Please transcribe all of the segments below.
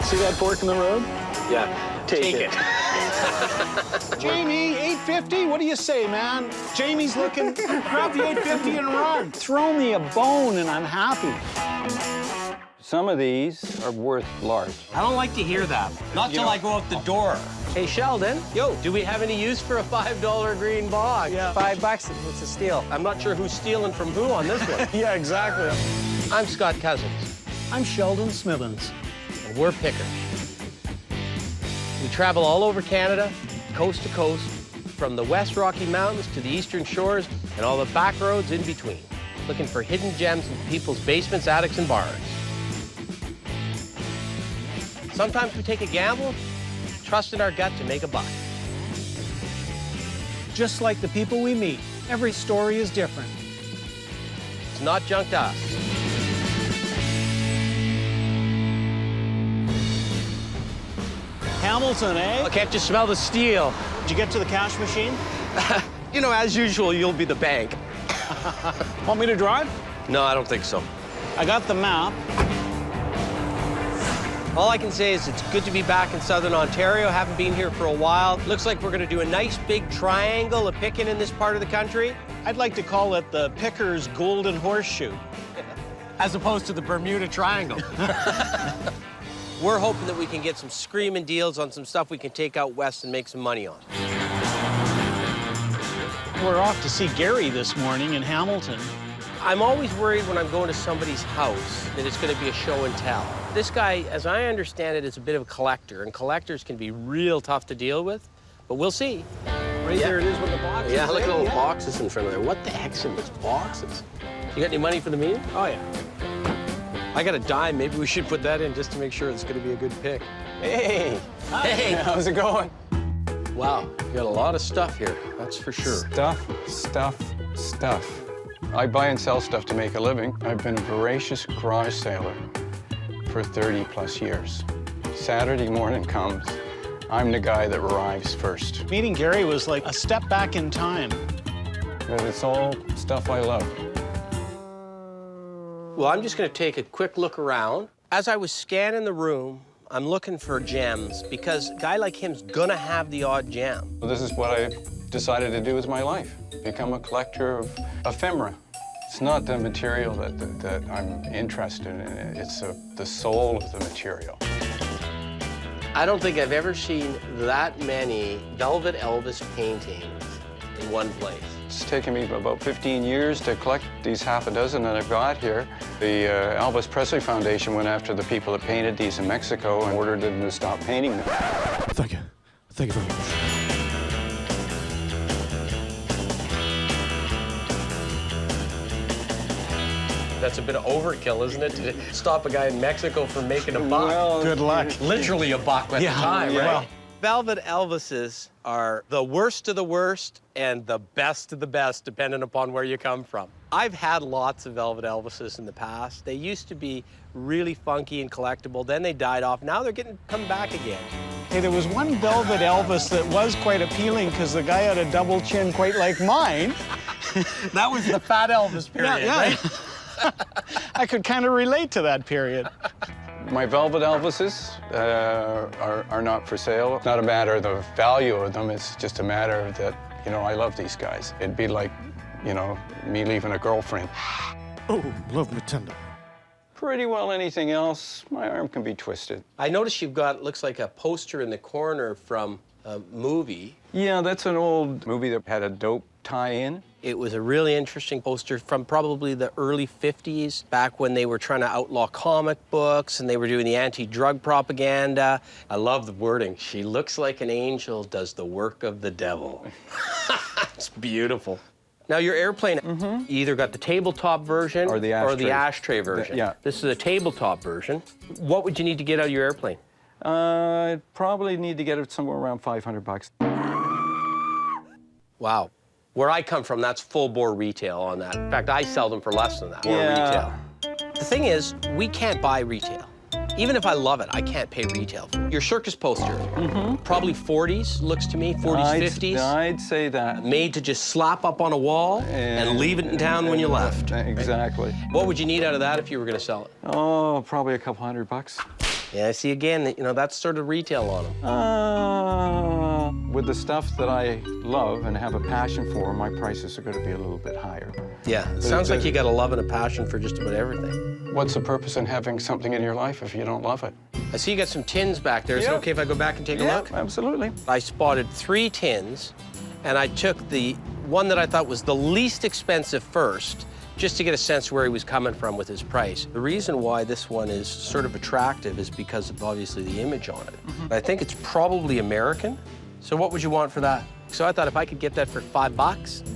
See that fork in the road? Yeah. Take it. Jamie, 850? What do you say, man? Jamie's looking. Grab the 850 and run. Throw me a bone and I'm happy. Some of these are worth large. I don't like to hear that. Not till I go out the door. Hey, Sheldon. Yo. Do we have any use for a $5 green box? Yeah. $5, it's a steal. I'm not sure who's stealing from who on this one. Yeah, exactly. I'm Scott Cousins, I'm Sheldon Smithens. and we're pickers. We travel all over Canada, coast to coast, from the West Rocky Mountains to the Eastern Shores and all the back roads in between, looking for hidden gems in people's basements, attics, and barns. Sometimes we take a gamble, trust in our gut to make a buck. Just like the people we meet, every story is different. It's not junk to us. Hamilton, eh? Oh, can't you smell the steel? Did you get to the cash machine? You know, as usual, you'll be the bank. Want me to drive? No, I don't think so. I got the map. All I can say is it's good to be back in Southern Ontario. Haven't been here for a while. Looks like we're gonna do a nice big triangle of picking in this part of the country. I'd like to call it the Picker's Golden Horseshoe. As opposed to the Bermuda Triangle. We're hoping that we can get some screaming deals on some stuff we can take out west and make some money on. We're off to see Gary this morning in Hamilton. I'm always worried when I'm going to somebody's house that it's going to be a show and tell. This guy, as I understand it, is a bit of a collector, and collectors can be real tough to deal with, but we'll see. Right there it is with the boxes. Yeah, look at eh? all the boxes in front of there. What the heck's in those boxes? You got any money for the meeting? Oh, yeah. I got a dime. Maybe we should put that in just to make sure it's going to be a good pick. Hey! Hey! How's it going? Wow, you got a lot of stuff here, that's for sure. Stuff. I buy and sell stuff to make a living. I've been a voracious garage sailor for 30+ years. Saturday morning comes, I'm the guy that arrives first. Meeting Gary was like a step back in time. But it's all stuff I love. Well, I'm just going to take a quick look around. As I was scanning the room, I'm looking for gems because a guy like him's going to have the odd gem. Well, this is what I've decided to do with my life, become a collector of ephemera. It's not the material that I'm interested in, it's the soul of the material. I don't think I've ever seen that many Velvet Elvis paintings in one place. It's taken me about 15 years to collect these half a dozen that I've got here. The Elvis Presley Foundation went after the people that painted these in Mexico and ordered them to stop painting them. Thank you. Thank you very much. That's a bit of overkill, isn't it, to stop a guy in Mexico from making a buck? Well, Good luck. Literally a buck at the time, yeah. right? Well, Velvet Elvises are the worst of the worst and the best of the best, depending upon where you come from. I've had lots of Velvet Elvises in the past. They used to be really funky and collectible. Then they died off. Now they're come back again. hey, there was one Velvet Elvis that was quite appealing because the guy had a double chin quite like mine. That was the Fat Elvis period, right? I could kind of relate to that period. My Velvet Elvises are not for sale. It's not a matter of the value of them, it's just a matter of that, you know, I love these guys. It'd be like, you know, me leaving a girlfriend. Oh, love me tender. Pretty well anything else, my arm can be twisted. I noticed you've got, looks like a poster in the corner from a movie. Yeah, that's an old movie that had a dope tie-in. It was a really interesting poster from probably the early 50s, back when they were trying to outlaw comic books and they were doing the anti-drug propaganda. I love the wording. She looks like an angel, does the work of the devil. It's beautiful. Now, your airplane, you either got the tabletop version Or the ashtray version. Yeah. This is a tabletop version. What would you need to get out of your airplane? I'd probably need to get it somewhere around $500. Wow. Where I come from, that's full-bore retail on that. In fact, I sell them for less than that, more retail. The thing is, we can't buy retail. Even if I love it, I can't pay retail. Your circus poster, probably 40s, looks to me, 40s, 50s. I'd say that. Made to just slap up on a wall and leave it in town when you left. Exactly. What would you need out of that if you were going to sell it? Oh, probably a couple $100. Yeah, I see again, you know, that's sort of retail on them. With the stuff that I love and have a passion for, my prices are going to be a little bit higher. Yeah, it sounds like you got a love and a passion for just about everything. What's the purpose in having something in your life if you don't love it? I see you got some tins back there. Is it okay if I go back and take a look? Absolutely. I spotted 3 tins, and I took the one that I thought was the least expensive first, just to get a sense where he was coming from with his price. The reason why this one is sort of attractive is because of obviously the image on it. I think it's probably American. So what would you want for that? So I thought if I could get that for $5,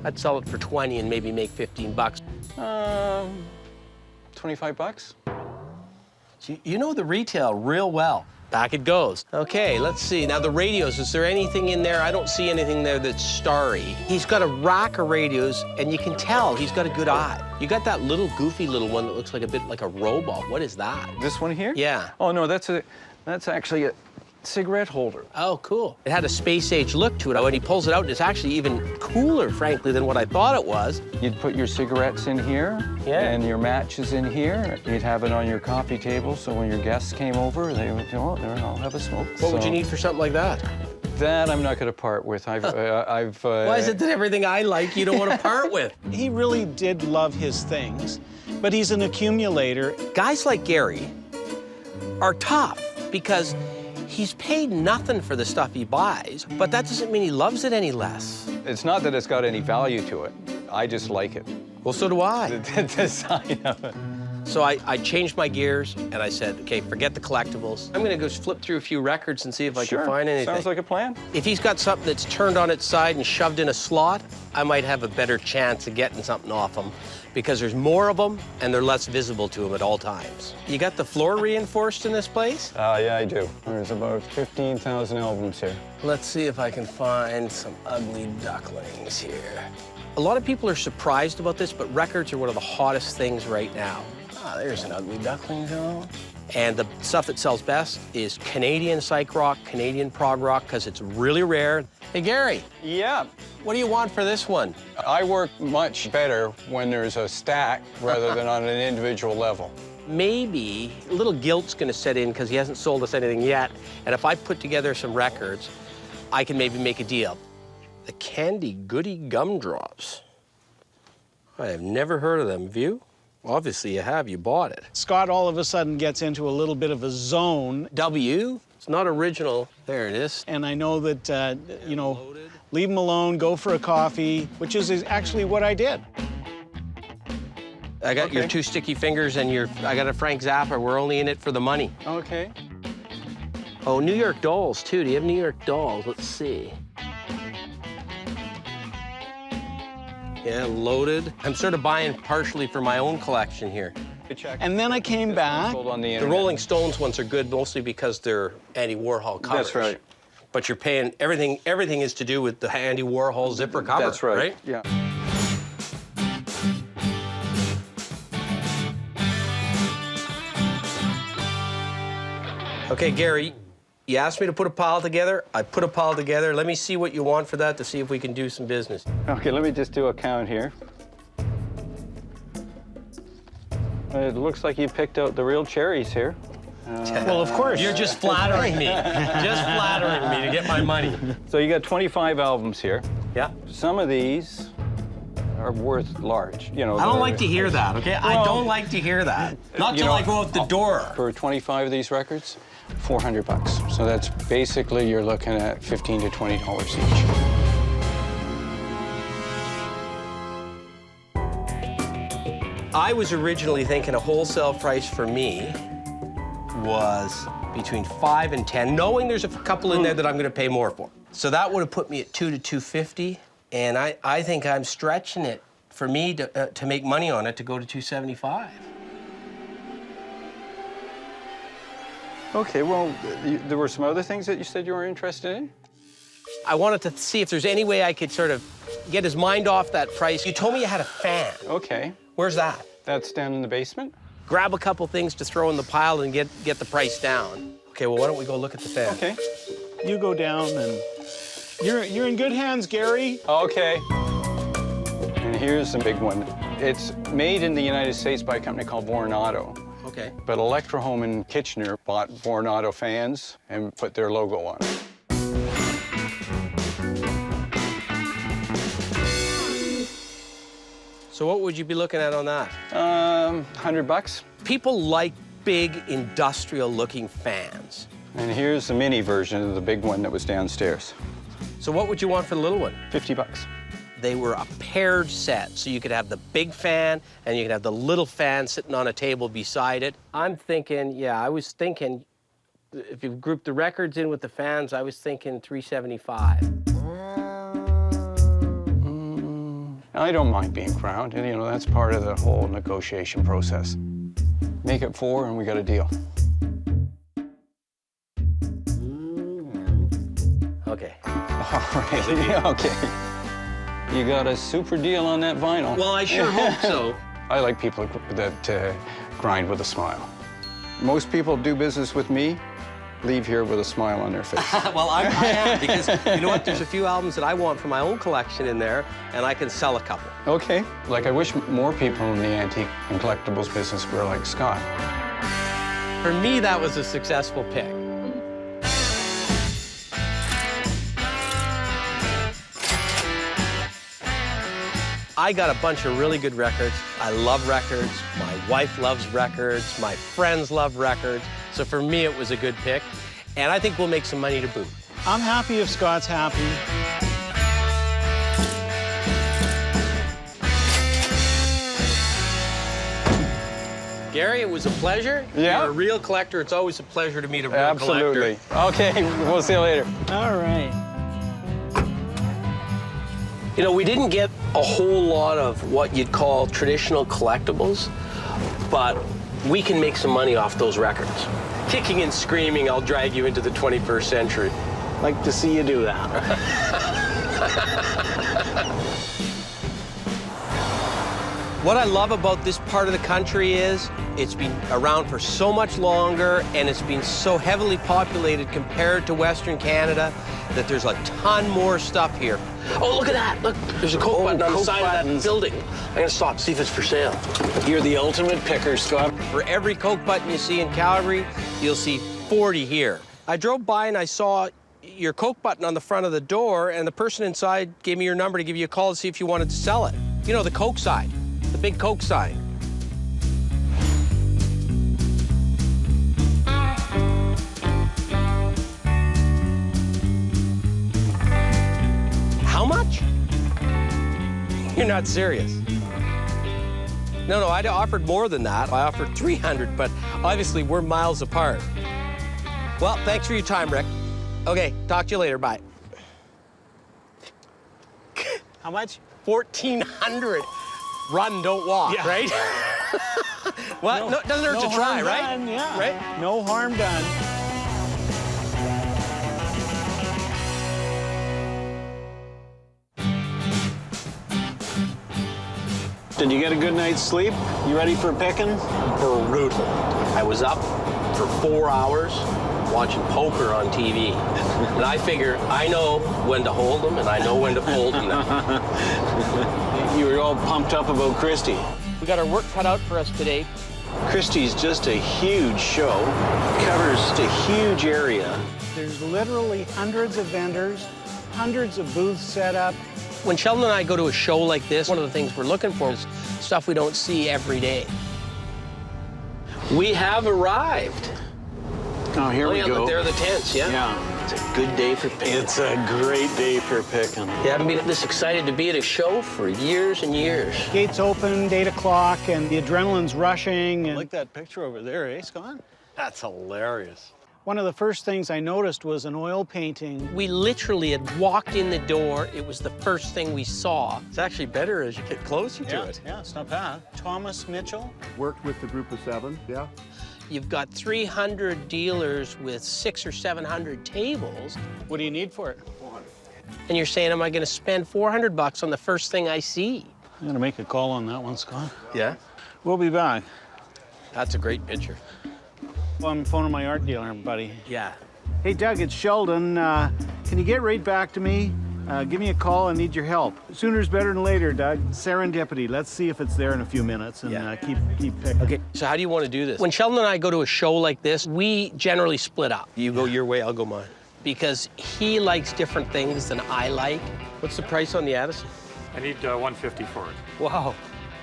I'd sell it for 20 and maybe make 15 bucks. 25 bucks? You know the retail real well. Back it goes. Okay, let's see. Now the radios, is there anything in there? I don't see anything there that's starry. He's got a rack of radios, and you can tell he's got a good eye. You got that little goofy little one that looks like a bit like a robot. What is that? This one here? Yeah. Oh, no, that's actually a cigarette holder. Oh, cool. It had a space-age look to it. When he pulls it out, it's actually even cooler, frankly, than what I thought it was. You'd put your cigarettes in here, and your matches in here. You'd have it on your coffee table, so when your guests came over, they would go, oh, there, I'll have a smoke. What would you need for something like that? That I'm not going to part with. Why is it that everything I like you don't want to part with? He really did love his things, but he's an accumulator. Guys like Gary are tough because he's paid nothing for the stuff he buys, but that doesn't mean he loves it any less. It's not that it's got any value to it. I just like it. Well, so do I. The design of it. So I changed my gears, and I said, okay, forget the collectibles. I'm gonna go flip through a few records and see if I can find anything. Sounds like a plan. If he's got something that's turned on its side and shoved in a slot, I might have a better chance of getting something off him because there's more of them and they're less visible to him at all times. You got the floor reinforced in this place? Yeah, I do. There's about 15,000 albums here. Let's see if I can find some ugly ducklings here. A lot of people are surprised about this, but records are one of the hottest things right now. Ah, there's an ugly duckling, though. And the stuff that sells best is Canadian psych rock, Canadian prog rock, because it's really rare. Hey, Gary. Yeah. What do you want for this one? I work much better when there's a stack rather than on an individual level. Maybe a little guilt's gonna set in because he hasn't sold us anything yet. And if I put together some records, I can maybe make a deal. The Candy Goody Gumdrops. I have never heard of them. Have you? Obviously you have. You bought it. Scott all of a sudden gets into a little bit of a zone. W? It's not original. There it is. And I know that, you know, leave him alone, go for a coffee, which is actually what I did. I got your 2 sticky fingers and I got a Frank Zappa. We're only in it for the money. Okay. Oh, New York Dolls, too. Do you have New York Dolls? Let's see. Yeah, loaded. I'm sort of buying partially for my own collection here. And then I came back. The Rolling Stones ones are good mostly because they're Andy Warhol covers. That's right. But you're paying everything is to do with the Andy Warhol zipper cover. That's right. Yeah. Okay, Gary, you asked me to put a pile together. I put a pile together. Let me see what you want for that to see if we can do some business. Okay, let me just do a count here. It looks like you picked out the real cherries here. Well, of course. You're just flattering me. Just flattering me to get my money. So you got 25 albums here. Yeah. Some of these are worth large. You know, I don't like to hear that, okay? I don't like to hear that. Not till I go out the door. For 25 of these records, 400 bucks. So that's basically you're looking at $15 to $20 each. I was originally thinking a wholesale price for me was between 5 and 10, knowing there's a couple in there that I'm going to pay more for. So that would have put me at 2 to 250, and I think I'm stretching it for me to make money on it to go to 275. Okay, well, there were some other things that you said you were interested in? I wanted to see if there's any way I could sort of get his mind off that price. You told me you had a fan. Okay. Where's that? That's down in the basement? Grab a couple things to throw in the pile and get the price down. Okay, well, why don't we go look at the fan? Okay. You go down and you're in good hands, Gary. Okay. And here's the big one. It's made in the United States by a company called Auto. Okay. Okay. But Electro Home in Kitchener bought Vornado fans and put their logo on it. So what would you be looking at on that? $100. People like big industrial-looking fans. And here's the mini version of the big one that was downstairs. So what would you want for the little one? $50. They were a paired set, so you could have the big fan and you could have the little fan sitting on a table beside it. I'm thinking, yeah, I was thinking, if you group the records in with the fans, I was thinking $375. I don't mind being crowned, and you know, that's part of the whole negotiation process. Make it 4 and we got a deal. Okay. All right, okay. You got a super deal on that vinyl. Well, I sure hope so. I like people that grind with a smile. Most people do business with me, leave here with a smile on their face. Well, I am, because you know what? There's a few albums that I want for my own collection in there, and I can sell a couple. Okay. Like, I wish more people in the antique and collectibles business were like Scott. For me, that was a successful pick. I got a bunch of really good records. I love records. My wife loves records. My friends love records. So for me, it was a good pick. And I think we'll make some money to boot. I'm happy if Scott's happy. Gary, it was a pleasure. Yeah. You're a real collector. It's always a pleasure to meet a real collector. Absolutely. Okay, we'll see you later. All right. You know, we didn't get a whole lot of what you'd call traditional collectibles, but we can make some money off those records. Kicking and screaming, I'll drag you into the 21st century. Like to see you do that. What I love about this part of the country is it's been around for so much longer and it's been so heavily populated compared to Western Canada that there's a ton more stuff here. Oh, look at that. Look, there's a Coke button on the side of that building. I'm gonna stop, see if it's for sale. You're the ultimate picker, Scott. For every Coke button you see in Calgary, you'll see 40 here. I drove by and I saw your Coke button on the front of the door, and the person inside gave me your number to give you a call to see if you wanted to sell it. You know, the Coke sign, the big Coke sign. How much? You're not serious. No, I offered more than that. I offered 300, but obviously we're miles apart. Well, thanks for your time, Rick. Okay, talk to you later. Bye. How much? 1,400. Run, don't walk, Yeah. right? Well, no, doesn't hurt to try, harm right? done, yeah. Right? No harm done. Did you get a good night's sleep? You ready for picking? Brutal. I was up for 4 hours watching poker on TV. And I figure I know when to hold them and I know when to fold them now. You were all pumped up about Christie. We got our work cut out for us today. Christie's just a huge show, covers a huge area. There's literally hundreds of vendors, hundreds of booths set up. When Sheldon and I go to a show like this, one of the things we're looking for is stuff we don't see every day. We have arrived. Oh, here we yeah, go. Look, there are the tents, yeah? Yeah. It's a good day for picking. It's a great day for picking. You haven't been this excited to be at a show for years and years. Gates open, 8 o'clock, and the adrenaline's rushing. And Like that picture over there, eh, Scott? That's hilarious. one of the first things I noticed was an oil painting. We literally had walked in the door. It was the first thing we saw. It's actually better as you get closer to it. Yeah, it's not bad. Thomas Mitchell. Worked with the group of 7, yeah. You've got 300 dealers with 600 or 700 tables, What do you need for it? and you're saying, am I going to spend 400 bucks on the first thing I see? I'm gonna make a call on that one, Scott. Yeah? We'll be back. That's a great picture. Well, I'm phoning my art dealer, buddy. Yeah. Hey, Doug, it's Sheldon. Can you get right back to me? Give me a call. I need your help. Sooner's better than later, Doug. Serendipity. Let's see if it's there in a few minutes and keep picking. Okay, so how do you want to do this? When Sheldon and I go to a show like this, we generally split up. You go your way, I'll go mine. Because he likes different things than I like. What's the price on the Addison? I need 150 for it. Wow.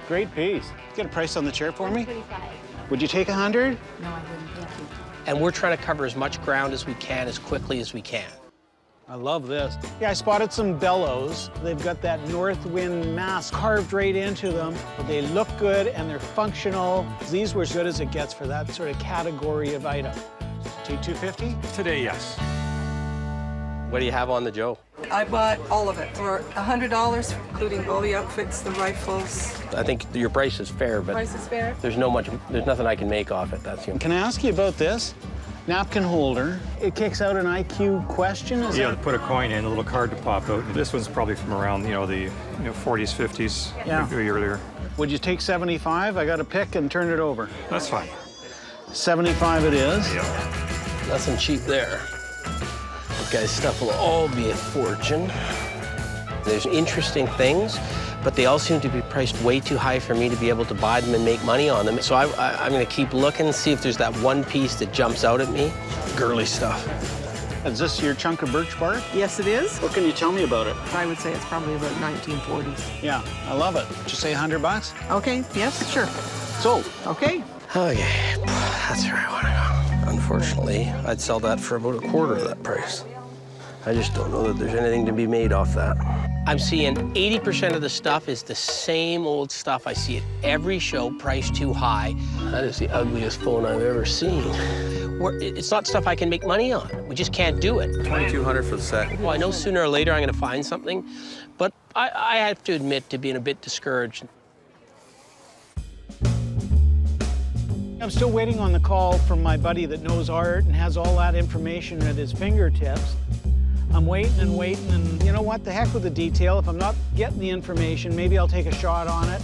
Great piece. Get a price on the chair for me? 125. Would you take 100? No, I wouldn't. Thank you. And we're trying to cover as much ground as we can, as quickly as we can. I love this. Yeah, I spotted some bellows. They've got that north wind mask carved right into them. But they look good and they're functional. These were as good as it gets for that sort of category of item. Take 250? Today, yes. What do you have on the Joe? I bought all of it for $100, including all the outfits, the rifles. I think your price is fair, but Price is fair. there's nothing I can make off it. That's Can I ask you about this? Napkin holder. It kicks out an IQ question, is Yeah, it? put a coin in, a little card to pop out. This one's probably from around, the 40s, 50s, Yeah. maybe earlier. Would you take 75? I got to pick and turn it over. That's fine. 75 it is. Yeah. nothing cheap there. That guy's stuff will all be a fortune. There's interesting things, but they all seem to be priced way too high for me to be able to buy them and make money on them. So I'm going to keep looking, see if there's that one piece that jumps out at me. Girly stuff. Is this your chunk of birch bark? Yes, it is. What can you tell me about it? I would say it's probably about 1940s. Yeah, I love it. Did you say 100 bucks? Okay, yes, sure. Sold. Okay. Okay, that's where I want to go. Unfortunately, I'd sell that for about a quarter of that price. I just don't know that there's anything to be made off that. I'm seeing 80% of the stuff is the same old stuff I see at every show, priced too high. That is the ugliest phone I've ever seen. It's not stuff I can make money on. We just can't do it. $2,200 for the set. Well, I know sooner or later I'm going to find something, but I have to admit to being a bit discouraged. I'm still waiting on the call from my buddy that knows art and has all that information at his fingertips. I'm waiting and waiting, and you know what? The heck with the detail. If I'm not getting the information, maybe I'll take a shot on it.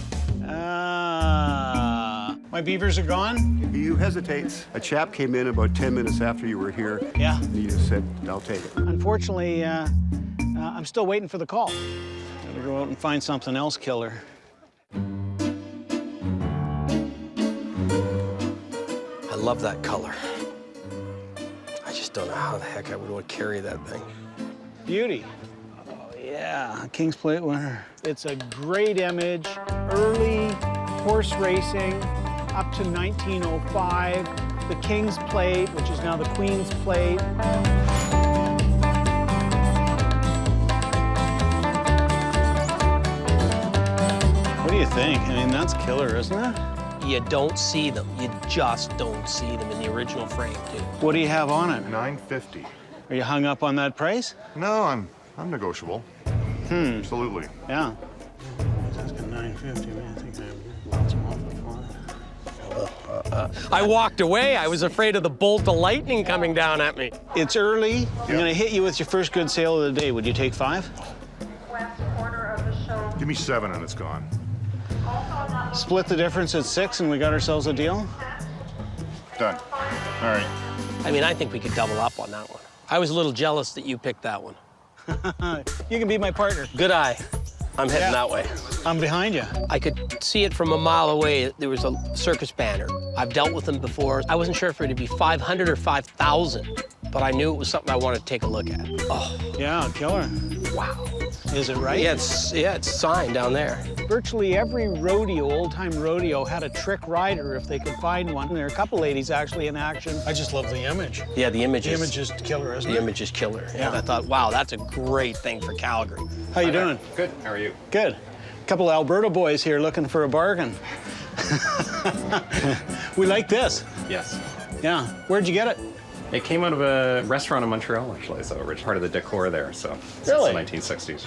My beavers are gone? You hesitate. A chap came in about 10 minutes after you were here. Yeah. And he just said, I'll take it. Unfortunately, I'm still waiting for the call. Gotta go out and find something else killer. I love that color. I just don't know how the heck I would want to carry that thing. Beauty. Oh, yeah, King's Plate winner. It's a great image. Early horse racing up to 1905. The King's Plate, which is now the Queen's Plate. What do you think? I mean, that's killer, isn't it? You don't see them. You just don't see them in the original frame, too. What do you have on it? $950. Are you hung up on that price? No, I'm negotiable. Absolutely. Yeah. That's got $950, man. I think I lots them off the fly. I walked away. I was afraid of the bolt of lightning coming down at me. It's early. I'm gonna hit you with your first good sale of the day. Would you take 5? Give me 7 and it's gone. Split the difference at 6 and we got ourselves a deal? Done. All right. I mean, I think we could double up on that one. I was a little jealous that you picked that one. You can be my partner. Good eye. I'm heading that way. I'm behind you. I could see it from a mile away. There was a circus banner. I've dealt with them before. I wasn't sure if it would be 500 or 5,000, but I knew it was something I wanted to take a look at. Oh, Yeah, killer. wow. Is it right? Yeah, it's signed down there. Virtually every rodeo, old-time rodeo, had a trick rider if they could find one. There are a couple ladies actually in action. I just love the image. Yeah, the image The is image is killer, isn't the it? image is killer. Yeah. And I thought, wow, that's a great thing for Calgary. How you doing? Good. How are you? Good. A couple of Alberta boys here looking for a bargain. We like this. Yes. Yeah. Where'd you get it? It came out of a restaurant in Montreal, actually, so it's part of the decor there, so since Really? the 1960s.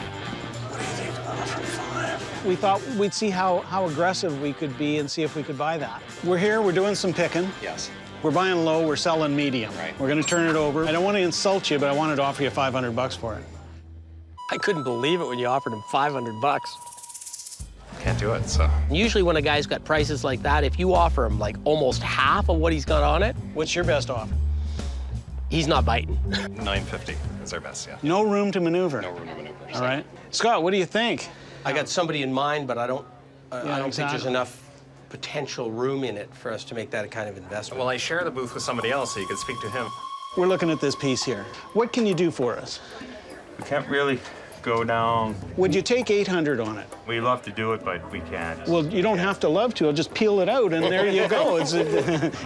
We thought we'd see how aggressive we could be and see if we could buy that. We're here, we're doing some picking. Yes. We're buying low, we're selling medium. Right. We're gonna turn it over. I don't want to insult you, but I wanted to offer you 500 bucks for it. I couldn't believe it when you offered him 500 bucks. Can't do it, so. Usually when a guy's got prices like that, if you offer him like almost half of what he's got on it, What's your best offer? He's not biting. 950 is our best, yeah. No room to maneuver. No room to maneuver. All right. Scott, what do you think? I got somebody in mind, but I don't think there's exactly. enough potential room in it for us to make that a kind of investment. Well, I share the booth with somebody else, so you could speak to him. We're looking at this piece here. What can you do for us? We can't really go down. Would you take 800 on it? We love to do it, but we can't. Well, you don't have to love to. I'll just peel it out, and there you go. It's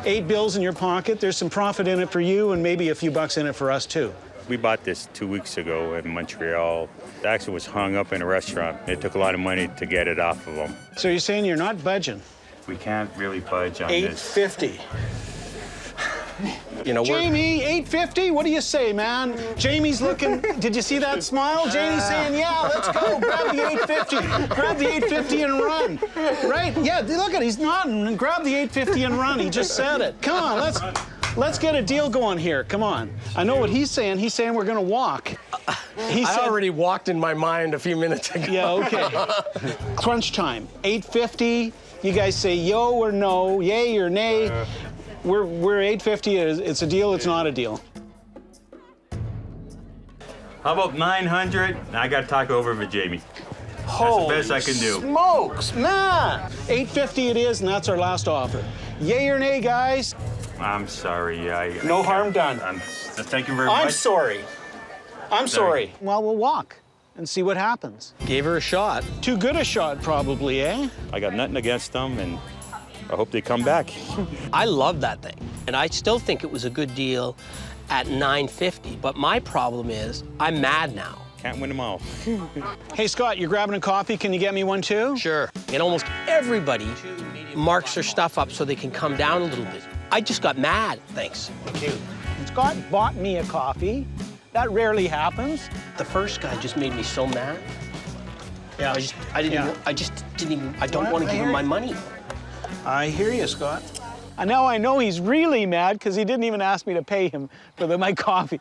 8 bills in your pocket. There's some profit in it for you, and maybe a few bucks in it for us, too. We bought this 2 weeks ago in Montreal. It actually was hung up in a restaurant. It took a lot of money to get it off of them. So you're saying you're not budging? We can't really budge on this. 850. You know, Jamie, 850? What do you say, man? Jamie's looking. Did you see that smile? Jamie's saying, yeah, let's go. Grab the 850. Grab the 850 and run. Right? Yeah, look at it. He's nodding. Grab the 850 and run. He just said it. Come on, let's get a deal going here. Come on. I know what he's saying. He's saying we're going to walk. He I already walked in my mind a few minutes ago. Yeah, okay. Crunch time. 850. You guys say yo or no, yay or nay. We're 850. It's a deal. It's not a deal. How about 900? I got to talk over with Jamie. That's the best I can do. Smokes, man! 850 it is, and that's our last offer. Yay or nay, guys? I'm sorry. No harm done. Thank you very much. I'm sorry. I'm sorry. Well, we'll walk and see what happens. Gave her a shot. Too good a shot, probably, eh? I got nothing against them, and I hope they come back. I love that thing, and I still think it was a good deal at $950. But my problem is, I'm mad now. Can't win them all. Hey, Scott, you're grabbing a coffee. Can you get me one, too? Sure. And almost everybody marks their stuff up so they can come down a little bit. I just got mad. Thanks. Scott bought me a coffee. That rarely happens. The first guy just made me so mad. Yeah. I don't want to give him my money. I hear you, Scott. And now I know he's really mad because he didn't even ask me to pay him for my coffee.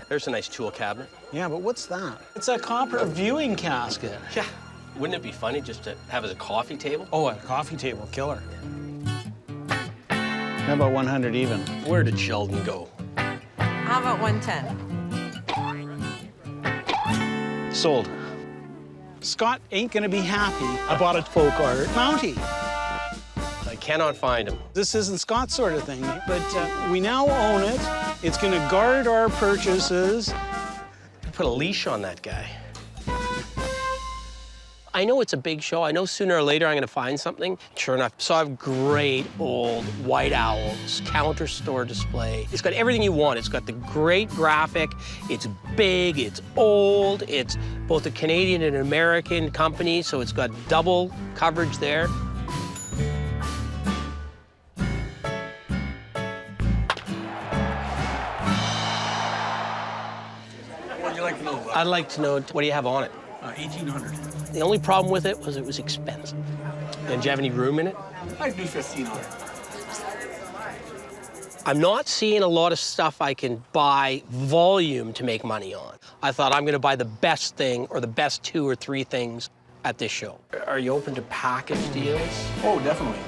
There's a nice tool cabinet. Yeah, but what's that? It's a copper viewing casket. Yeah. Wouldn't it be funny just to have as a coffee table? Oh, a coffee table, killer. How about 100 even? Where did Sheldon go? How about 110? Sold. Scott ain't gonna be happy about a folk art mountie. I cannot find him. This isn't Scott's sort of thing, but we now own it. It's gonna guard our purchases. Put a leash on that guy. I know it's a big show. I know sooner or later I'm going to find something. Sure enough, saw a great old white owls counter store display. It's got everything you want. It's got the great graphic. It's big. It's old. It's both a Canadian and American company, so it's got double coverage there. What would you like to know about? I'd like to know, what do you have on it? 1,800. The only problem with it was expensive. And do you have any room in it? I'd do 1,500. I'm not seeing a lot of stuff I can buy volume to make money on. I thought I'm going to buy the best thing or the best 2 or 3 things at this show. Are you open to package deals? Oh, definitely.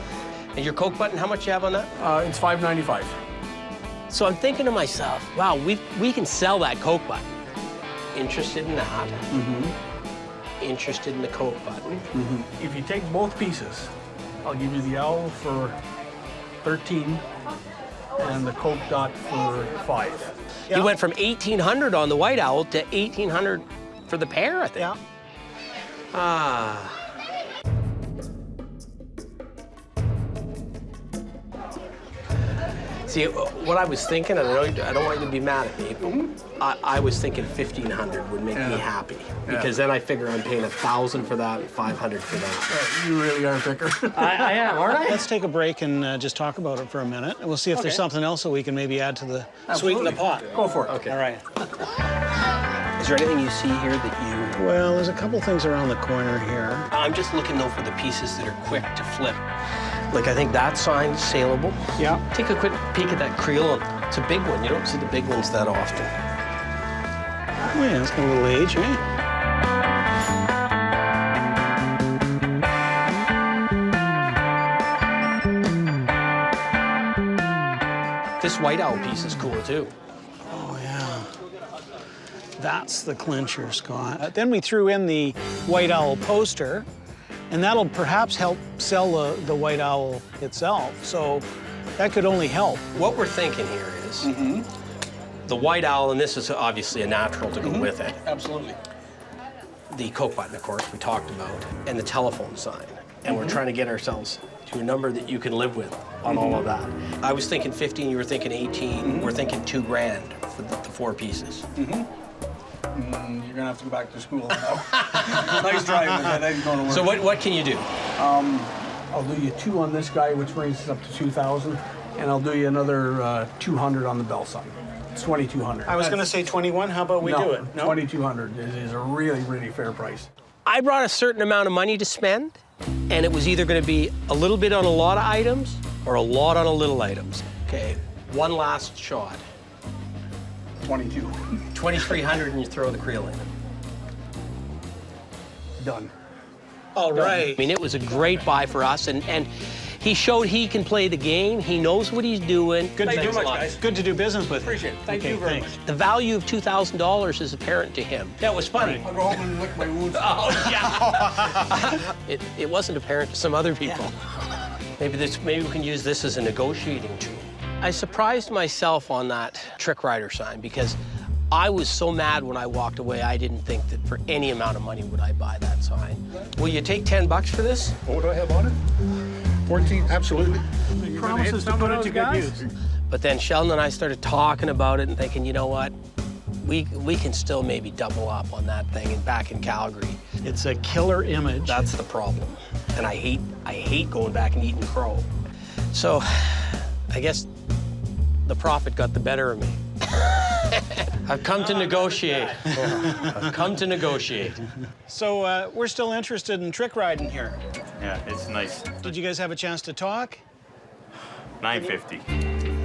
And your Coke button, how much you have on that? It's $5.95. So I'm thinking to myself, wow, we can sell that Coke button. Interested in that. Mm-hmm. Interested in the Coke button. Mm-hmm. If you take both pieces, I'll give you the owl for 13 and the Coke dot for 5. You went from 1,800 on the White Owl to 1,800 for the pair, I think. Yeah. Ah. See, what I was thinking, and I don't want you to be mad at me, but I was thinking 1,500 would make me happy. Because then I figure I'm paying 1,000 for that and 500 for that. You really are a picker. I am, aren't I? Let's take a break and just talk about it for a minute. And we'll see if there's something else that we can maybe add to the sweeten the pot. Go for it. Okay. All right. Is there anything you see here that you... Well, there's a couple things around the corner here. I'm just looking, though, for the pieces that are quick to flip. Like, I think that sign's saleable. Yeah. Take a quick peek at that Creole. It's a big one. You don't see the big ones that often. Oh, yeah, it's got a little age, eh? This white owl piece is cool too. Oh, yeah. That's the clincher, Scott. Then we threw in the white owl poster, and that'll perhaps help sell the white owl itself. So that could only help. What we're thinking here is the white owl, and this is obviously a natural to go with it. Absolutely. The Coke button, of course, we talked about, and the telephone sign. And we're trying to get ourselves to a number that you can live with on all of that. I was thinking 15, you were thinking 18. We're thinking $2 grand for the 4 pieces. You're gonna have to go back to school now. Nice try, but that ain't gonna work. So what can you do? I'll do you 2 on this guy, which brings us up to 2,000, and I'll do you another 200 on the bell sign. It's 2,200. I was going to say 21. How about we do it? No, 2,200 is a really, really fair price. I brought a certain amount of money to spend, and it was either going to be a little bit on a lot of items or a lot on a little items. Okay, one last shot. 22. 2,300, and you throw the creel in. Done. All right. I mean, it was a great buy for us, and he showed he can play the game. He knows what he's doing. Good Thank you to, very much, guys. Good to do business with. Appreciate it. Thank you very much. The value of $2,000 is apparent to him. That was funny. I'll go home and lick my wounds. Oh, yeah. it wasn't apparent to some other people. Maybe we can use this as a negotiating tool. I surprised myself on that trick rider sign because I was so mad when I walked away, I didn't think that for any amount of money would I buy that sign. Will you take $10 for this? What do I have on it? 14, absolutely. Promises to put it to good use. But then Sheldon and I started talking about it and thinking, you know what? We can still maybe double up on that thing and back in Calgary. It's a killer image. That's the problem. And I hate going back and eating crow. So I guess the profit got the better of me. I've come to negotiate. I've come to negotiate. So we're still interested in trick riding here. Yeah, it's nice. Did you guys have a chance to talk? $950.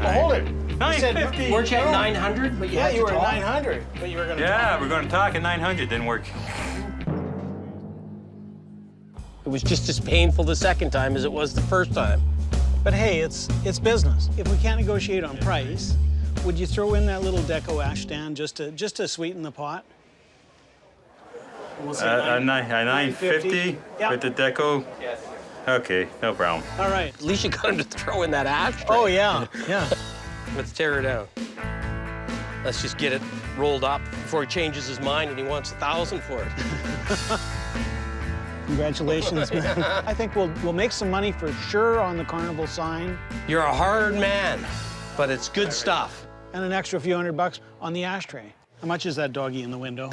Hold it. $950. Weren't you at 900? But you had to you were at talk? 900, but you were going to Yeah, we're going to talk at 900. Didn't work. It was just as painful the second time as it was the first time. But hey, it's business. If we can't negotiate on price, would you throw in that little deco ash stand just to sweeten the pot? We'll say A 950 Yep. with the deco? Yes. Okay, no problem. All right. At least you got him to throw in that ashtray. Oh, yeah, yeah. Let's tear her down. Let's just get it rolled up before he changes his mind and he wants 1,000 for it. Congratulations, man. I think we'll make some money for sure on the carnival sign. You're a hard man, but it's good stuff. And an extra few $100 on the ashtray. How much is that doggy in the window?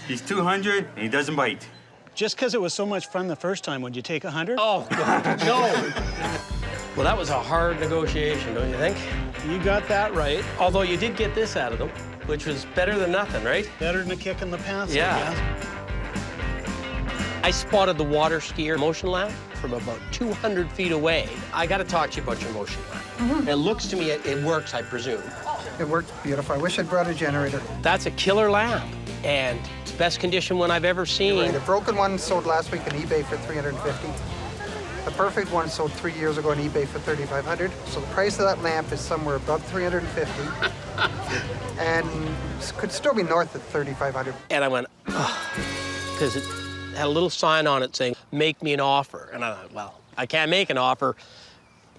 He's 200 and he doesn't bite. Just because it was so much fun the first time, would you take 100? Oh, no. Well, that was a hard negotiation, don't you think? You got that right. Although you did get this out of them, which was better than nothing, right? Better than a kick in the pants, Yeah. I guess. I spotted the water skier motion lamp from about 200 feet away. I got to talk to you about your motion lamp. It looks to me it works, I presume. It worked beautiful. I wish I'd brought a generator. That's a killer lamp, and it's the best condition one I've ever seen. Right. A broken one sold last week on eBay for $350. A perfect one sold 3 years ago on eBay for $3,500. So the price of that lamp is somewhere above $350, and could still be north of $3,500. And I went, because it had a little sign on it saying, "Make me an offer." And I thought, well, I can't make an offer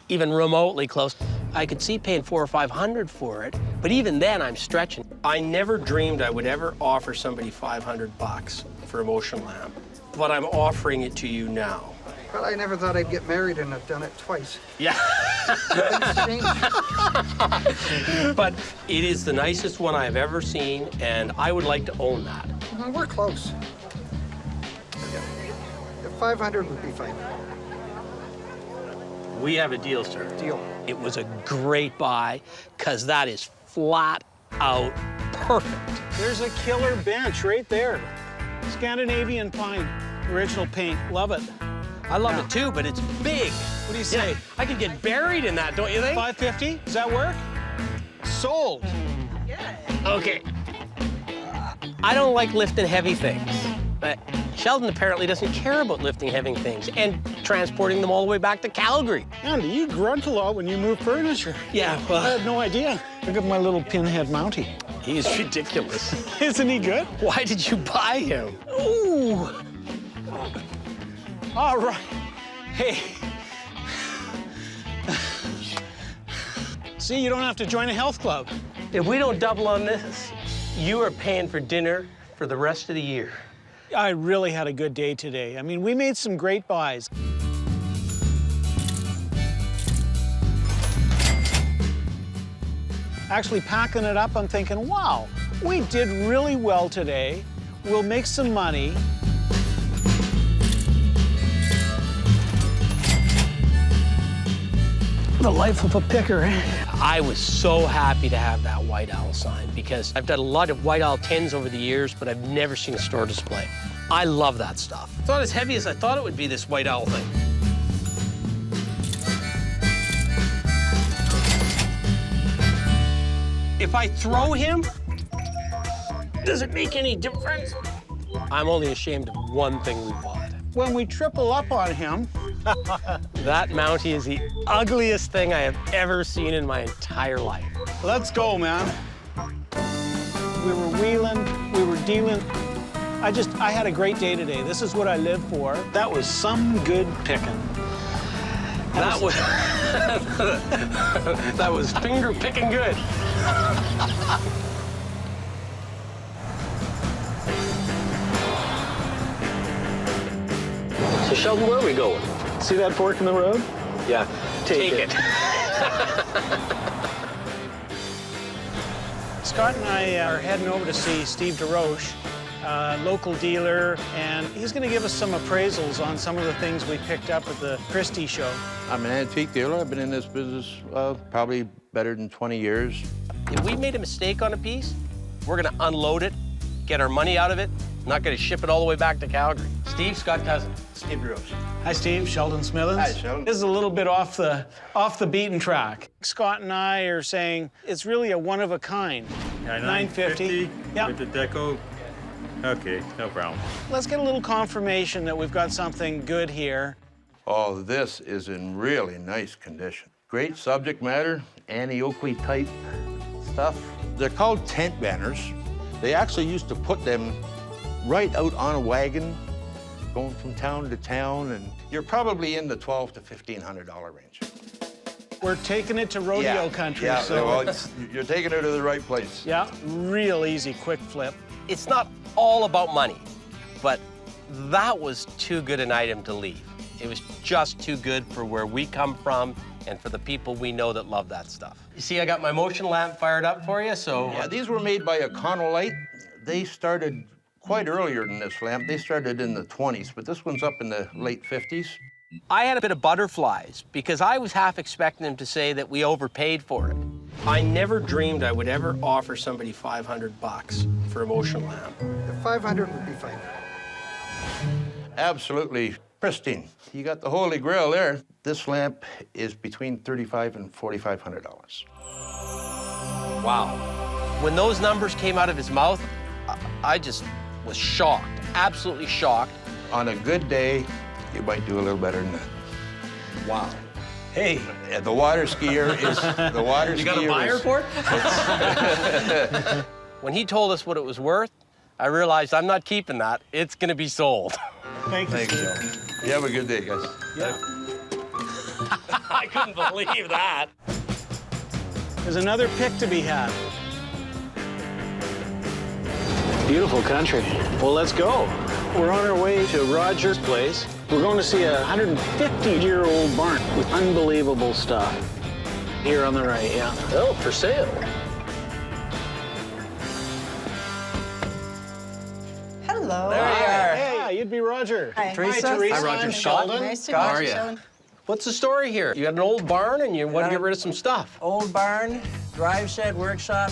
even remotely close. I could see paying $400 or $500 for it, but even then I'm stretching. I never dreamed I would ever offer somebody $500 for a motion lamp, but I'm offering it to you now. Well, I never thought I'd get married, and I've done it twice. Yeah. Things change. But it is the nicest one I've ever seen, and I would like to own that. Well, we're close. The 500 would be fine. We have a deal, sir. Deal. It was a great buy, because that is flat out perfect. There's a killer bench right there. Scandinavian pine, original paint, love it. I love it too, but it's big. What do you say? Yeah, I could get buried in that, don't you think? $550, does that work? Sold. Okay. I don't like lifting heavy things, but Sheldon apparently doesn't care about lifting heavy things. And transporting them all the way back to Calgary. Andy, you grunt a lot when you move furniture. Yeah, I well, had no idea. Look at my little pinhead Mountie. he is ridiculous. Isn't he good? Why did you buy him? Ooh. All right. Hey. See, you don't have to join a health club. If we don't double on this, you are paying for dinner for the rest of the year. I really had a good day today. I mean, we made some great buys. Actually packing it up, I'm thinking, wow, we did really well today. We'll make some money. The life of a picker, eh? I was so happy to have that white owl sign because I've done a lot of white owl tins over the years, but I've never seen a store display. I love that stuff. It's not as heavy as I thought it would be, this white owl thing. If I throw him, does it make any difference? I'm only ashamed of one thing we bought. When we triple up on him, That Mountie is the ugliest thing I have ever seen in my entire life. let's go, man. We were wheeling, we were dealing. I had a great day today. This is what I live for. That was some good picking. That was that was finger picking good. So Sheldon, where are we going? See that fork in the road? Yeah, take it. Scott and I are heading over to see Steve DeRoche, local dealer, and he's going to give us some appraisals on some of the things we picked up at the Christie show. I'm an antique dealer. I've been in this business probably better than 20 years. If we made a mistake on a piece, we're gonna unload it, get our money out of it, not gonna ship it all the way back to Calgary. Steve, Scott Cousin. Steve DeRoche. Hi, Steve. Sheldon Smithens. Hi, Sheldon. This is a little bit off the beaten track. Scott and I are saying it's really a one of a kind. Yeah, 950. Yeah. with the deco. Okay, no problem. Let's get a little confirmation that we've got something good here. Oh, this is in really nice condition. Great subject matter, Annie-Oakley type stuff. They're called tent banners. They actually used to put them right out on a wagon, going from town to town, and you're probably in the $1,200 to $1,500 range. We're taking it to rodeo country. Yeah, so well, you're taking it to the right place. yeah, real easy, quick flip. It's not all about money, but that was too good an item to leave. It was just too good for where we come from and for the people we know that love that stuff. You see, I got my motion lamp fired up for you, so... Yeah, these were made by Econolite. They started quite earlier than this lamp. They started in the 20s, but this one's up in the late 50s. I had a bit of butterflies because I was half expecting them to say that we overpaid for it. I never dreamed I would ever offer somebody $500 for a motion lamp. The 500 would be fine. Absolutely pristine. You got the Holy Grail there. This lamp is between $3,500 and $4,500. Wow. When those numbers came out of his mouth, I just was shocked, absolutely shocked. On a good day, you might do a little better than that. Wow. Hey, the water skier is the water skier. You got a buyer for it? When he told us what it was worth, I realized I'm not keeping that. It's going to be sold. Thank you. Thank you. You have a good day, guys. Yeah. I couldn't believe that. There's another pick to be had. Beautiful country. Well, let's go. We're on our way to Roger's place. We're going to see a 150-year-old barn with unbelievable stuff. Here on the right, yeah. Oh, for sale. Hello. There you are. Hey, you'd be Roger. Hi. Teresa. Hi, Teresa. Hi, Roger. Sheldon. Nice to How meet are you, ya? Sheldon. What's the story here? You got an old barn and you want to get rid of some stuff. Old barn, drive shed, workshop.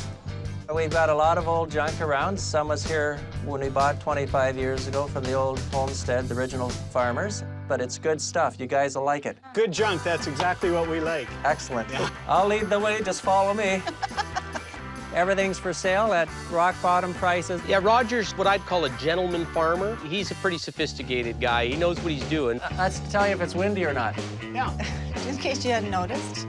We've got a lot of old junk around. Some was here when we bought 25 years ago from the old homestead, the original farmers. But it's good stuff. You guys will like it. Good junk. That's exactly what we like. Excellent. I'll lead the way. Just follow me. Everything's for sale at rock bottom prices. Yeah, Roger's what I'd call a gentleman farmer. He's a pretty sophisticated guy. He knows what he's doing. That's to tell you if it's windy or not. Yeah. In case you hadn't noticed.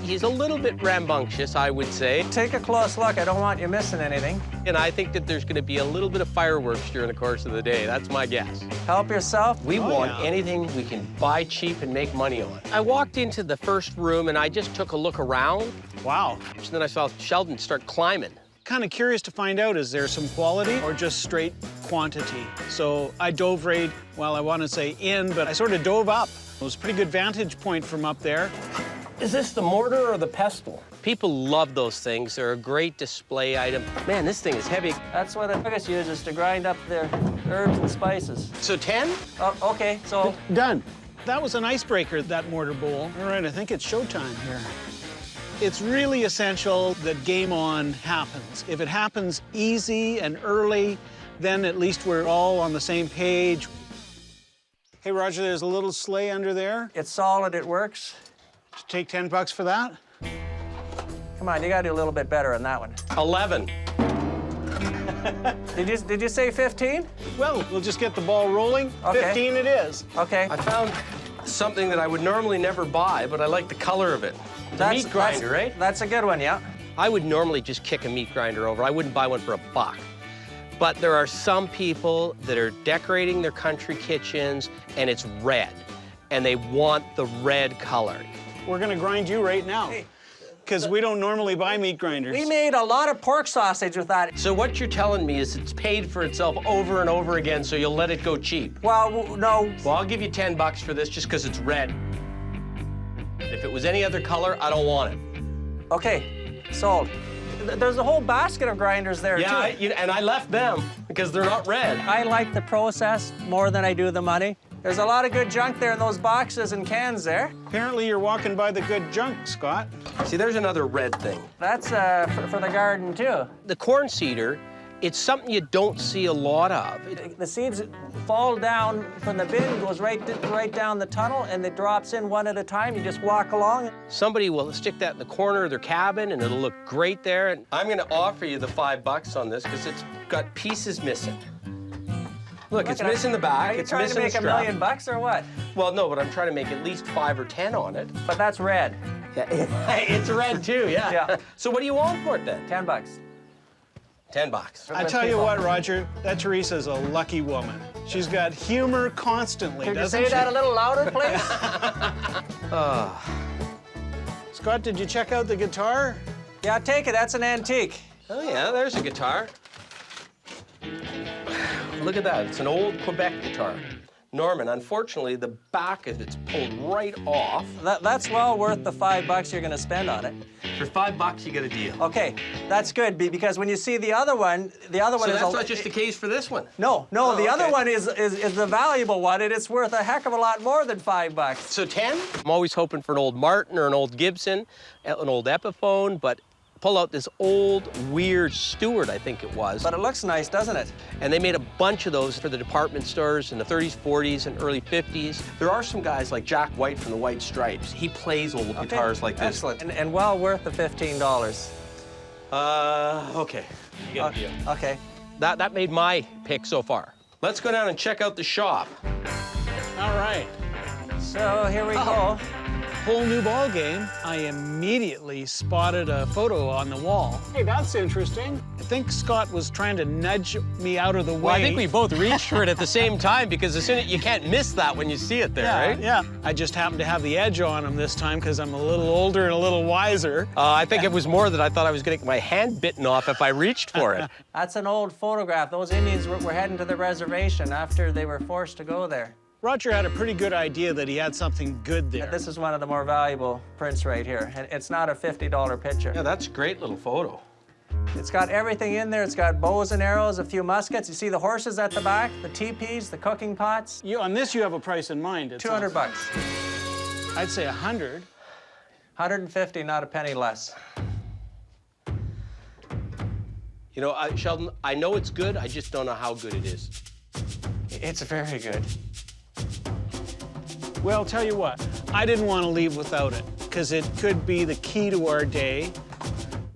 He's a little bit rambunctious, I would say. Take a close look. I don't want you missing anything. And I think that there's going to be a little bit of fireworks during the course of the day. That's my guess. Help yourself. We want anything we can buy cheap and make money on. I walked into the first room and I just took a look around. Wow. And then I saw Sheldon start climbing. Kind of curious to find out, is there some quality or just straight quantity? So I dove right, well, I want to say in, but I sort of dove up. It was a pretty good vantage point from up there. Is this the mortar or the pestle? People love those things. They're a great display item. Man, this thing is heavy. That's what the biggest uses to grind up their herbs and spices. So 10? Oh, okay, so... Done. That was an icebreaker, that mortar bowl. All right, I think it's showtime here. It's really essential that game on happens. If it happens easy and early, then at least we're all on the same page. Hey, Roger, there's a little sleigh under there. It's solid, it works. Take $10 for that? Come on, you gotta do a little bit better on that one. 11. Did you say 15? Well, we'll just get the ball rolling. Okay. 15 it is. Okay. I found something that I would normally never buy, but I like the color of it. The meat grinder, right? That's a good one, yeah. I would normally just kick a meat grinder over. I wouldn't buy one for $1. But there are some people that are decorating their country kitchens and it's red, and they want the red color. We're gonna grind you right now, because we don't normally buy meat grinders. We made a lot of pork sausage with that. So what you're telling me is it's paid for itself over and over again, so you'll let it go cheap. Well, no. Well, I'll give you $10 for this just because it's red. If it was any other color, I don't want it. Okay, sold. There's a whole basket of grinders there, too. Yeah, and I left them because they're not red. I like the process more than I do the money. There's a lot of good junk there in those boxes and cans there. Apparently you're walking by the good junk, Scott. See, there's another red thing. That's for the garden, too. The corn seeder, it's something you don't see a lot of. The seeds fall down from the bin, goes right down the tunnel, and it drops in one at a time. You just walk along. Somebody will stick that in the corner of their cabin, and it'll look great there. And I'm going to offer you the $5 on this because it's got pieces missing. Look, it's missing the back. Are you it's trying missing to make the strap. $1 million or what? Well, no, but I'm trying to make at least 5 or 10 on it. But that's red. Yeah, it's red too. Yeah. Yeah. So what do you want for it then? $10. $10. I tell you what, Roger, that Teresa's a lucky woman. She's got humor constantly, Could you doesn't say she? that a little louder, please? Scott, did you check out the guitar? Yeah, take it. That's an antique. Oh yeah, there's a guitar. Look at that. It's an old Quebec guitar. Norman, unfortunately, the back of it's pulled right off. That's well worth the $5 you're going to spend on it. For $5, you get a deal. Okay, that's good because when you see the other one, So is that's not just the case for this one. No, the other one is the valuable one, and it's worth a heck of a lot more than $5. So 10? I'm always hoping for an old Martin or an old Gibson, an old Epiphone, but pull out this old, weird Stewart, I think it was. But it looks nice, doesn't it? And they made a bunch of those for the department stores in the 30s, 40s, and early 50s. There are some guys like Jack White from the White Stripes. He plays old guitars like this. Excellent, and well worth the $15. Okay. You get a deal. Okay. That made my pick so far. Let's go down and check out the shop. All right. So here we go. Whole new ball game. I immediately spotted a photo on the wall. Hey, that's interesting. I think Scott was trying to nudge me out of the way. Well, I think we both reached for it at the same time because as soon as you can't miss that when you see it there, right? Yeah. I just happened to have the edge on him this time because I'm a little older and a little wiser. I think it was more that I thought I was going to get my hand bitten off if I reached for it. That's an old photograph. Those Indians were heading to the reservation after they were forced to go there. Roger had a pretty good idea that he had something good there. This is one of the more valuable prints right here. And it's not a $50 picture. Yeah, that's a great little photo. It's got everything in there. It's got bows and arrows, a few muskets. You see the horses at the back, the teepees, the cooking pots. On this, you have a price in mind. It's $200. I'd say 100. 150, not a penny less. You know, Sheldon, I know it's good. I just don't know how good it is. It's very good. Well, tell you what, I didn't want to leave without it because it could be the key to our day.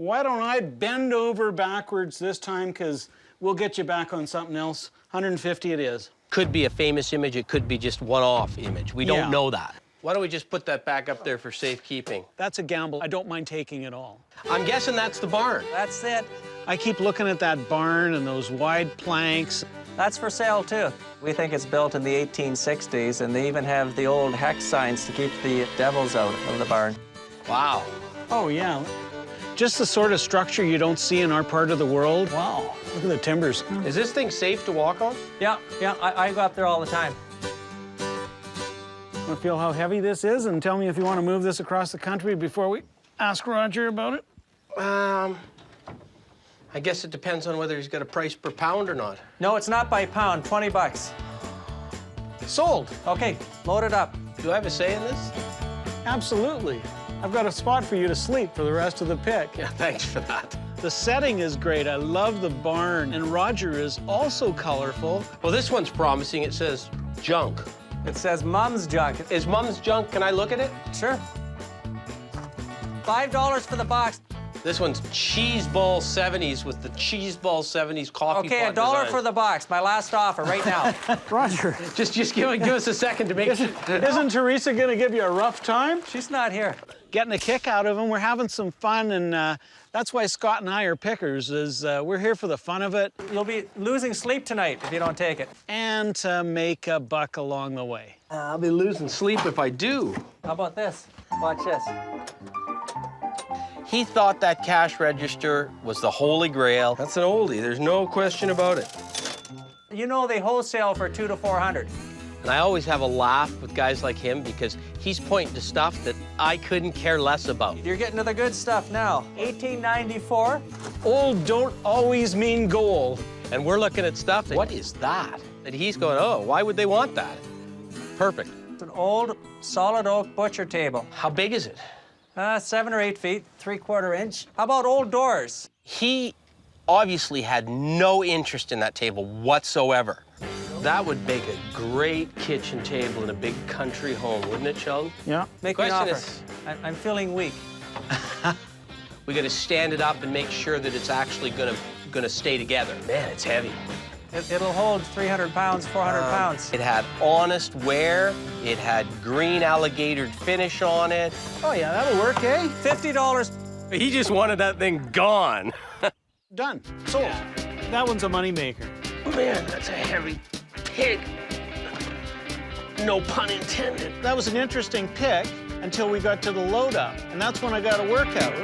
Why don't I bend over backwards this time, because we'll get you back on something else. 150 it is. Could be a famous image, it could be just one-off image. We don't know that. Why don't we just put that back up there for safekeeping? That's a gamble. I don't mind taking it all. I'm guessing that's the barn. That's it. I keep looking at that barn and those wide planks. That's for sale, too. We think it's built in the 1860s, and they even have the old hex signs to keep the devils out of the barn. Wow. Oh, yeah. Just the sort of structure you don't see in our part of the world. Wow. Look at the timbers. Is this thing safe to walk on? Yeah, I go up there all the time. Want to feel how heavy this is and tell me if you want to move this across the country before we ask Roger about it? I guess it depends on whether he's got a price per pound or not. No, it's not by pound, 20 bucks. Sold. Okay, load it up. Do I have a say in this? Absolutely. I've got a spot for you to sleep for the rest of the pick. Yeah, thanks for that. The setting is great. I love the barn. And Roger is also colorful. Well, this one's promising. It says junk. It says Mum's Junk. Is Mum's Junk? Can I look at it? Sure. $5 for the box. This one's Cheese Ball 70s with the Cheese Ball 70s coffee Okay, pot $1 design. for the box. My last offer right now. Roger. Just give us a second to make sure. Isn't Teresa going to give you a rough time? She's not here. Getting a kick out of them. We're having some fun, and that's why Scott and I are pickers, is we're here for the fun of it. You'll be losing sleep tonight if you don't take it. And to make a buck along the way. I'll be losing sleep if I do. How about this? Watch this. He thought that cash register was the holy grail. That's an oldie. There's no question about it. You know they wholesale for $200 to $400. And I always have a laugh with guys like him because he's pointing to stuff that I couldn't care less about. You're getting to the good stuff now. 1894. Old don't always mean gold. And we're looking at stuff that, what is that? That he's going, oh, why would they want that? Perfect. It's an old solid oak butcher table. How big is it? 7 or 8 feet, 3/4 inch. How about old doors? He obviously had no interest in that table whatsoever. That would make a great kitchen table in a big country home, wouldn't it, Sheldon? Yeah. Make me an offer. I'm feeling weak. We got to stand it up and make sure that it's actually gonna stay together. Man, it's heavy. It'll hold 300 pounds, 400 pounds. It had honest wear. It had green alligator finish on it. Oh, yeah, that'll work, eh? $50. He just wanted that thing gone. Done. Sold. That one's a moneymaker. Man, that's a heavy pig. No pun intended. That was an interesting pick until we got to the load up, and that's when I got a workout.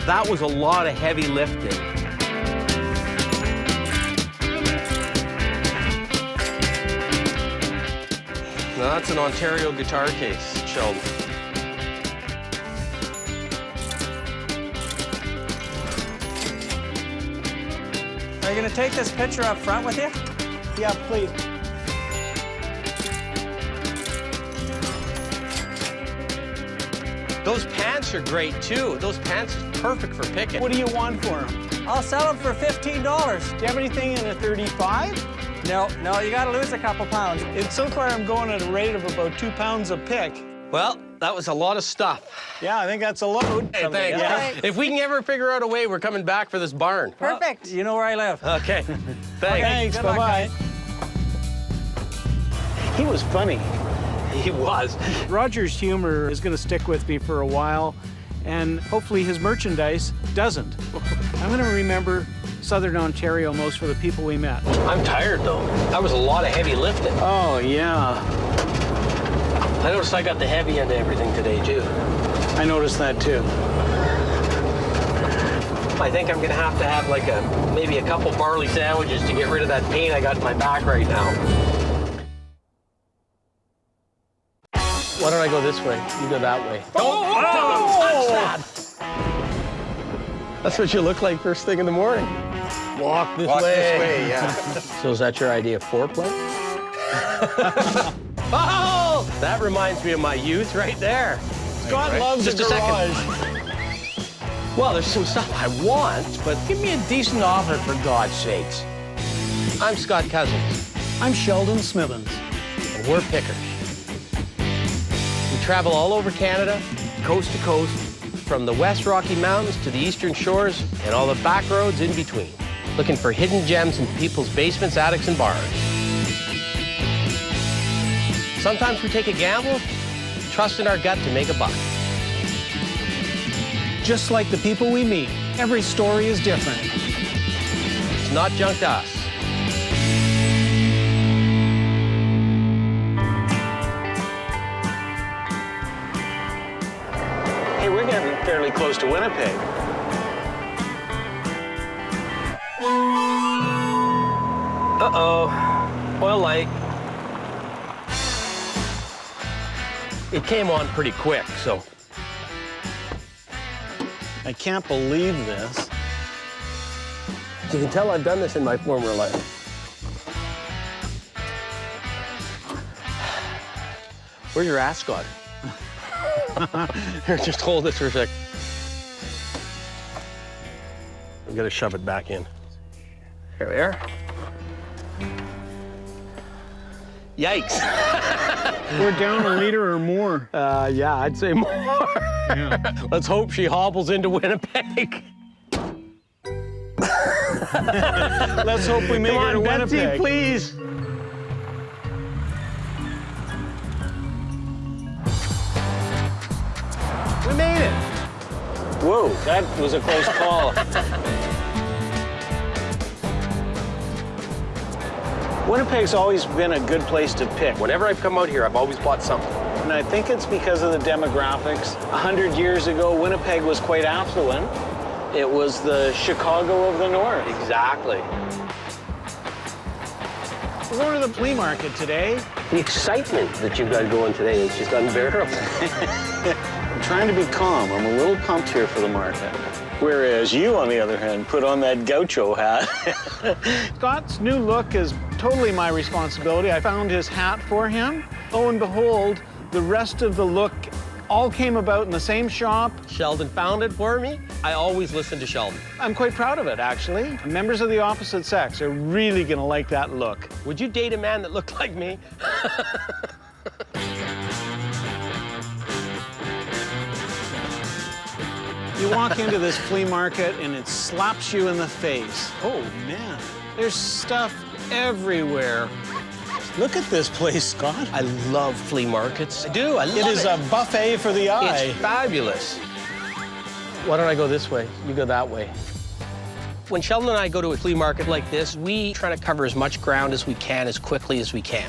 That was a lot of heavy lifting. Now that's an Ontario guitar case, Sheldon. Are you gonna take this picture up front with you? Yeah, please. Those pants are great, too. Those pants are perfect for picking. What do you want for them? I'll sell them for $15. Do you have anything in a 35? No, you gotta lose a couple pounds. So far, I'm going at a rate of about 2 pounds a pick. Well, that was a lot of stuff. Yeah, I think that's a load. Hey, thanks. Yeah. If we can ever figure out a way, we're coming back for this barn. Perfect. You know where I live. Okay. Thanks. Thanks, Good luck, bye-bye. He was funny. He was. Roger's humor is going to stick with me for a while, and hopefully his merchandise doesn't. I'm going to remember Southern Ontario most for the people we met. I'm tired, though. That was a lot of heavy lifting. Oh, yeah. I noticed I got the heavy end of everything today, too. I noticed that, too. I think I'm going to have like maybe a couple barley sandwiches to get rid of that pain I got in my back right now. Why don't I go this way? You go that way. Don't touch that! That's what you look like first thing in the morning. Walk this way, yeah. So is that your idea of foreplay? Oh! That reminds me of my youth right there. Scott loves Just a garage. Second. Well, there's some stuff I want, but give me a decent offer for God's sakes. I'm Scott Cousins. I'm Sheldon Smithens. And we're pickers. We travel all over Canada, coast to coast, from the West Rocky Mountains to the Eastern Shores and all the back roads in between, looking for hidden gems in people's basements, attics, and barns. Sometimes we take a gamble, trust in our gut to make a buck. Just like the people we meet, every story is different. It's not junk to us. Hey, we're getting fairly close to Winnipeg. Uh-oh, oil light. It came on pretty quick, so. I can't believe this. You can tell I've done this in my former life. Where's your ascot? Here, just hold this for a sec. I'm gonna shove it back in. Here we are. Yikes. We're down a liter or more. Yeah, I'd say more. Yeah. Let's hope she hobbles into Winnipeg. Let's hope we make Come it to on, Betsy, Winnipeg. please. We made it. Whoa, that was a close call. Winnipeg's always been a good place to pick. Whenever I've come out here, I've always bought something. And I think it's because of the demographics. 100 years ago, Winnipeg was quite affluent. It was the Chicago of the North. Exactly. We're going to the flea market today. The excitement that you've got going today is just unbearable. I'm trying to be calm. I'm a little pumped here for the market. Whereas you, on the other hand, put on that gaucho hat. Scott's new look is totally my responsibility. I found his hat for him. Lo and behold, the rest of the look all came about in the same shop. Sheldon found it for me. I always listen to Sheldon. I'm quite proud of it, actually. Members of the opposite sex are really gonna like that look. Would you date a man that looked like me? You walk into this flea market and it slaps you in the face. Oh, man. There's stuff everywhere. Look at this place, Scott. I love flea markets. I do, I love it. It is a buffet for the eye. It's fabulous. Why don't I go this way? You go that way. When Sheldon and I go to a flea market like this, we try to cover as much ground as we can, as quickly as we can.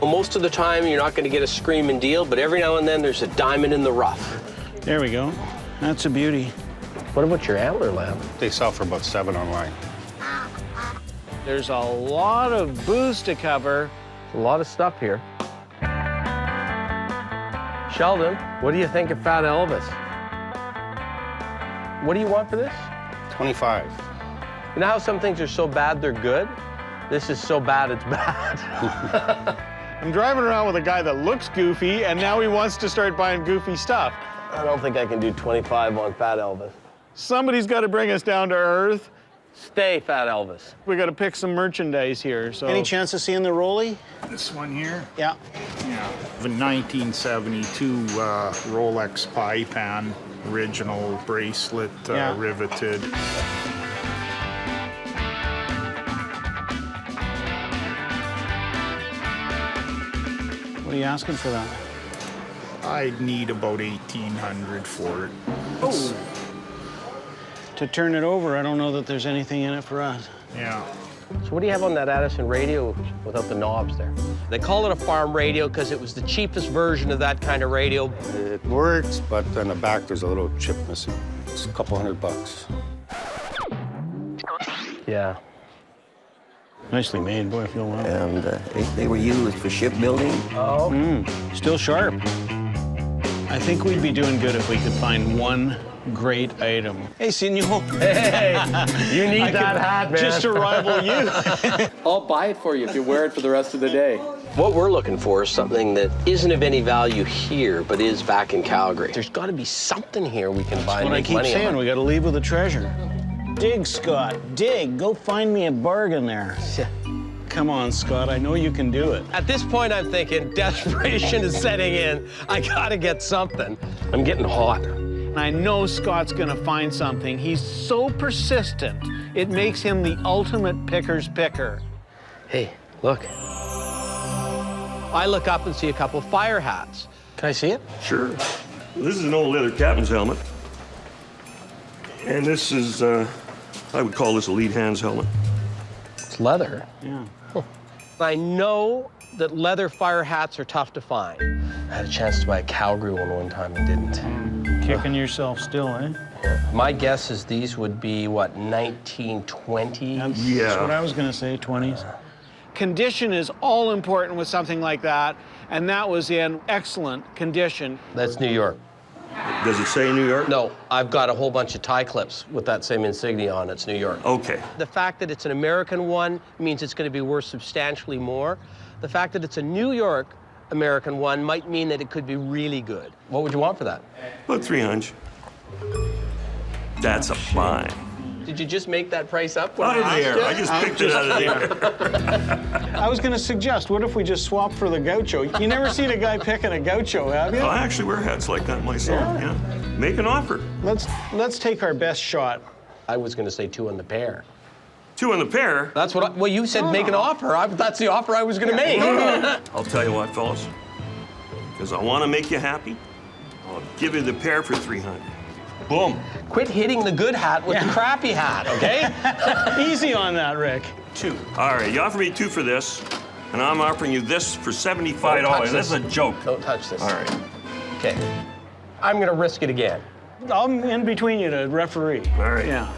Well, most of the time, you're not going to get a screaming deal, but every now and then, there's a diamond in the rough. There we go. That's a beauty. What about your antler lamp? They sell for about $7 online. There's a lot of booze to cover. A lot of stuff here. Sheldon, what do you think of Fat Elvis? What do you want for this? $25. You know how some things are so bad they're good? This is so bad it's bad. I'm driving around with a guy that looks goofy, and now he wants to start buying goofy stuff. I don't think I can do 25 on Fat Elvis. Somebody's got to bring us down to earth. Stay, Fat Elvis. We got to pick some merchandise here, so. Any chance of seeing the Rolly? This one here? Yeah. Yeah. The 1972 Rolex pie pan, original bracelet, Yeah. riveted. What are you asking for that? I'd need about $1,800 for it. Oh. To turn it over, I don't know that there's anything in it for us. Yeah. So what do you have on that Addison radio without the knobs there? They call it a farm radio because it was the cheapest version of that kind of radio. It works, but on the back there's a little chip missing. It's a couple $100. Yeah. Nicely made, boy, I feel well. And they were used for shipbuilding. Oh. Still sharp. I think we'd be doing good if we could find one great item. Hey, senor. Hey, you need that hat, man. Just to rival you. I'll buy it for you if you wear it for the rest of the day. What we're looking for is something that isn't of any value here, but is back in Calgary. There's got to be something here we can buy and What I make keep money saying, on. we got to leave with a treasure. Dig, Scott, dig. Go find me a bargain there. Come on, Scott, I know you can do it. At this point, I'm thinking desperation is setting in. I gotta get something. I'm getting hot. And I know Scott's gonna find something. He's so persistent, it makes him the ultimate picker's picker. Hey, look. I look up and see a couple fire hats. Can I see it? Sure. This is an old leather captain's helmet. And this is, I would call this a lead hand's helmet. It's leather. Yeah. Huh. I know that leather fire hats are tough to find. I had a chance to buy a cowgirl one time and didn't. Kicking yourself still, eh? Yeah. My guess is these would be, what, 1920s? Yeah. That's what I was gonna say, 20s. Condition is all important with something like that, and that was in excellent condition. That's New York. Does it say New York? No, I've got a whole bunch of tie clips with that same insignia on. It's New York. Okay. The fact that it's an American one means it's going to be worth substantially more. The fact that it's a New York American one might mean that it could be really good. What would you want for that? About 300. That's a buy. Did you just make that price up? Out of the air. I just picked it out of the air. I was gonna suggest, what if we just swap for the gaucho? You never seen a guy picking a gaucho, have you? I actually wear hats like that myself, yeah. Make an offer. Let's take our best shot. I was going to say 2 on the pair. 2 on the pair? That's what well, you said make an offer. That's the offer I was going to make. I'll tell you what, fellas. Because I want to make you happy, I'll give you the pair for 300. Boom. Quit hitting the good hat with the crappy hat, okay? Easy on that, Rick. 2. All right, you offer me 2 for this, and I'm offering you this for $75. This is a joke. Don't touch this. All right. Okay. I'm going to risk it again. I'm in between you to referee. All right. Yeah.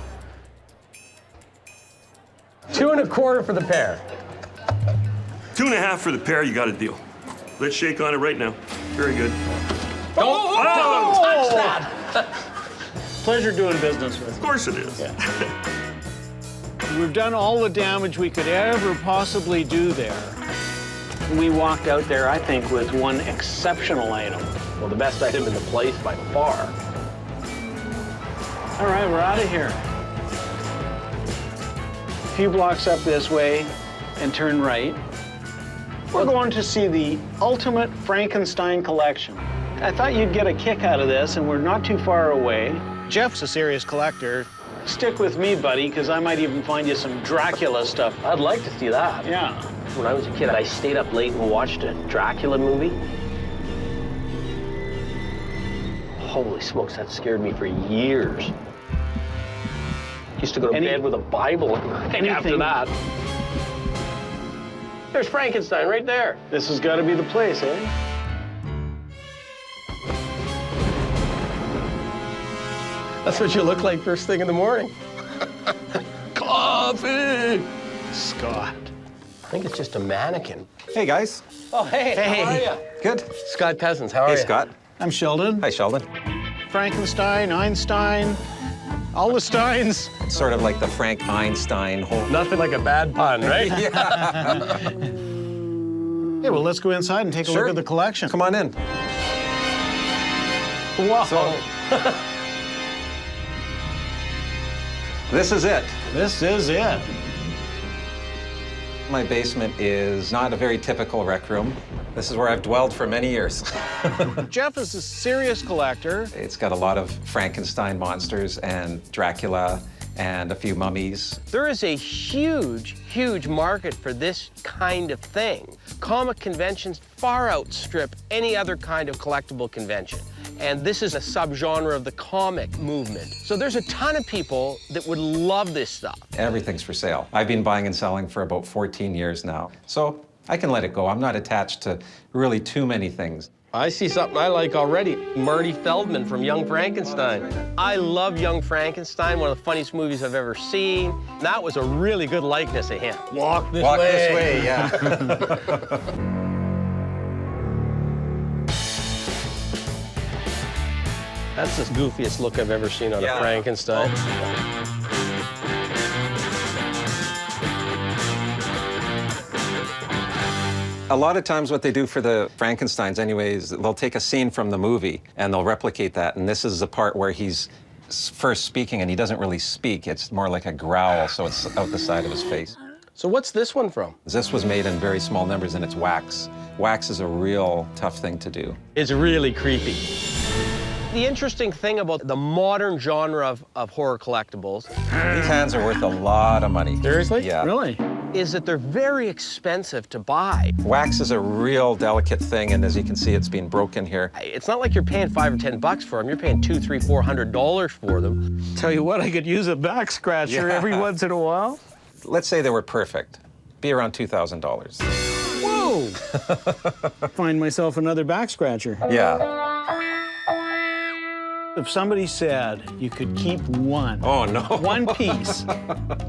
2 1/4 for the pair. 2 1/2 for the pair, you got a deal. Let's shake on it right now. Very good. Don't touch that! Pleasure doing business with you. Of course it is. Yeah. We've done all the damage we could ever possibly do there. We walked out there, I think, with one exceptional item. Well, the best item in the place by far. All right, we're out of here. A few blocks up this way and turn right. We're going to see the ultimate Frankenstein collection. I thought you'd get a kick out of this, and we're not too far away. Jeff's a serious collector. Stick with me, buddy, because I might even find you some Dracula stuff. I'd like to see that. Yeah. When I was a kid, I stayed up late and watched a Dracula movie. Holy smokes, that scared me for years. Used to go to bed with a Bible after that. There's Frankenstein right there. This has got to be the place, eh? That's what you look like first thing in the morning. Coffee! Scott. I think it's just a mannequin. Hey, guys. Oh, hey, how are you? Good. Scott Cousins, how are you? Hey, Scott. I'm Sheldon. Hi, Sheldon. Frankenstein, Einstein, all the Steins. It's sort of like the Frank Einstein whole... Nothing like a bad pun, right? Yeah. Hey, well, let's go inside and take a look at the collection. Come on in. Wow. This is it. This is it. My basement is not a very typical rec room. This is where I've dwelled for many years. Jeff is a serious collector. It's got a lot of Frankenstein monsters and Dracula and a few mummies. There is a huge, huge market for this kind of thing. Comic conventions far outstrip any other kind of collectible convention. And this is a subgenre of the comic movement. So there's a ton of people that would love this stuff. Everything's for sale. I've been buying and selling for about 14 years now. So I can let it go. I'm not attached to really too many things. I see something I like already. Marty Feldman from Young Frankenstein. I love Young Frankenstein, one of the funniest movies I've ever seen. That was a really good likeness of him. Walk this way. Walk this way, yeah. That's the goofiest look I've ever seen on a Frankenstein. A lot of times what they do for the Frankensteins anyways, they'll take a scene from the movie and they'll replicate that. And this is the part where he's first speaking and he doesn't really speak. It's more like a growl, so it's out the side of his face. So what's this one from? This was made in very small numbers, and it's wax. Wax is a real tough thing to do. It's really creepy. The interesting thing about the modern genre of horror collectibles... These hands are worth a lot of money. Seriously? Yeah. Really? ...is that they're very expensive to buy. Wax is a real delicate thing, and as you can see, it's been broken here. It's not like you're paying $5 or $10 for them. You're paying $200, $300, $400 for them. Tell you what, I could use a back scratcher every once in a while. Let's say they were perfect. Be around $2,000. Whoa! Find myself another back scratcher. Yeah. If somebody said you could keep one. Oh, no. One piece.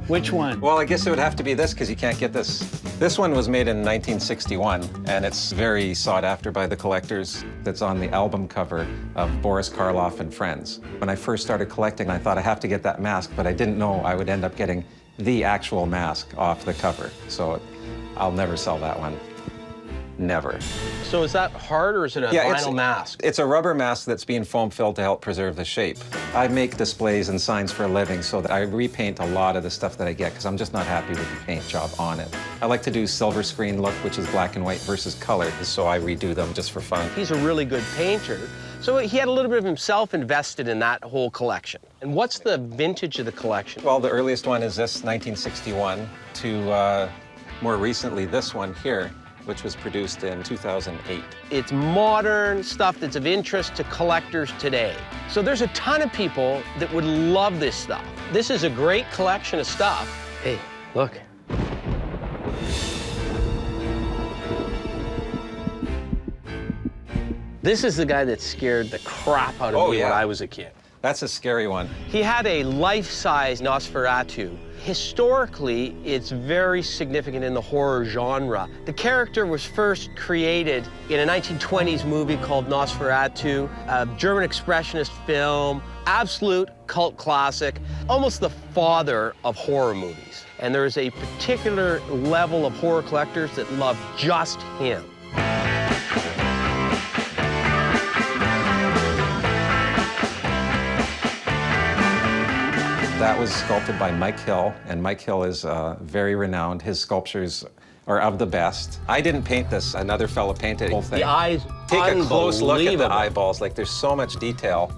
Which one? Well, I guess it would have to be this, because you can't get this. This one was made in 1961, and it's very sought after by the collectors. It's on the album cover of Boris Karloff and Friends. When I first started collecting, I thought I have to get that mask, but I didn't know I would end up getting the actual mask off the cover. So I'll never sell that one. Never. So is that hard, or is it a vinyl mask? It's a rubber mask that's being foam filled to help preserve the shape. I make displays and signs for a living, so that I repaint a lot of the stuff that I get, because I'm just not happy with the paint job on it. I like to do silver screen look, which is black and white versus color, so I redo them just for fun. He's a really good painter. So he had a little bit of himself invested in that whole collection. And what's the vintage of the collection? Well, the earliest one is this, 1961, to more recently this one here, which was produced in 2008. It's modern stuff that's of interest to collectors today. So there's a ton of people that would love this stuff. This is a great collection of stuff. Hey, look. This is the guy that scared the crap out of me when I was a kid. That's a scary one. He had a life-size Nosferatu. Historically, it's very significant in the horror genre. The character was first created in a 1920s movie called Nosferatu, a German expressionist film, absolute cult classic, almost the father of horror movies. And there's a particular level of horror collectors that love just him. That was sculpted by Mike Hill, and Mike Hill is very renowned. His sculptures are of the best. I didn't paint this. Another fellow painted the whole thing. The eyes, take a close look at the eyeballs. Like, there's so much detail.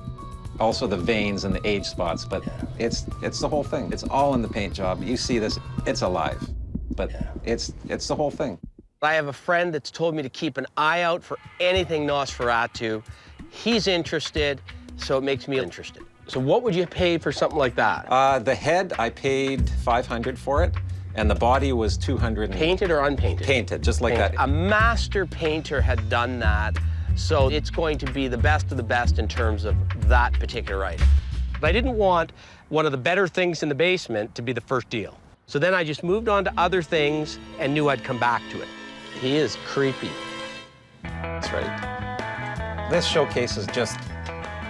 Also the veins and the age spots, but it's the whole thing. It's all in the paint job. You see this, it's alive, but it's the whole thing. I have a friend that's told me to keep an eye out for anything Nosferatu. He's interested, so it makes me interested. So what would you pay for something like that? The head, I paid $500 for it, and the body was $200. Painted or unpainted? Painted, just like that. A master painter had done that, so it's going to be the best of the best in terms of that particular item. But I didn't want one of the better things in the basement to be the first deal. So then I just moved on to other things and knew I'd come back to it. He is creepy. That's right. This showcase is just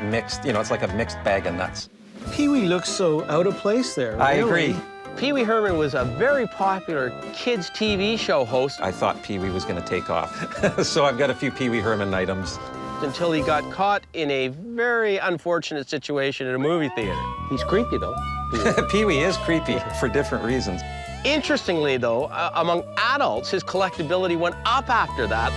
mixed, you know, it's like a mixed bag of nuts. Pee-wee looks so out of place there. I agree. Pee-wee Herman was a very popular kids' TV show host. I thought Pee-wee was going to take off. So I've got a few Pee-wee Herman items. Until he got caught in a very unfortunate situation in a movie theater. He's creepy, though. Pee-wee is creepy for different reasons. Interestingly, though, among adults, his collectability went up after that.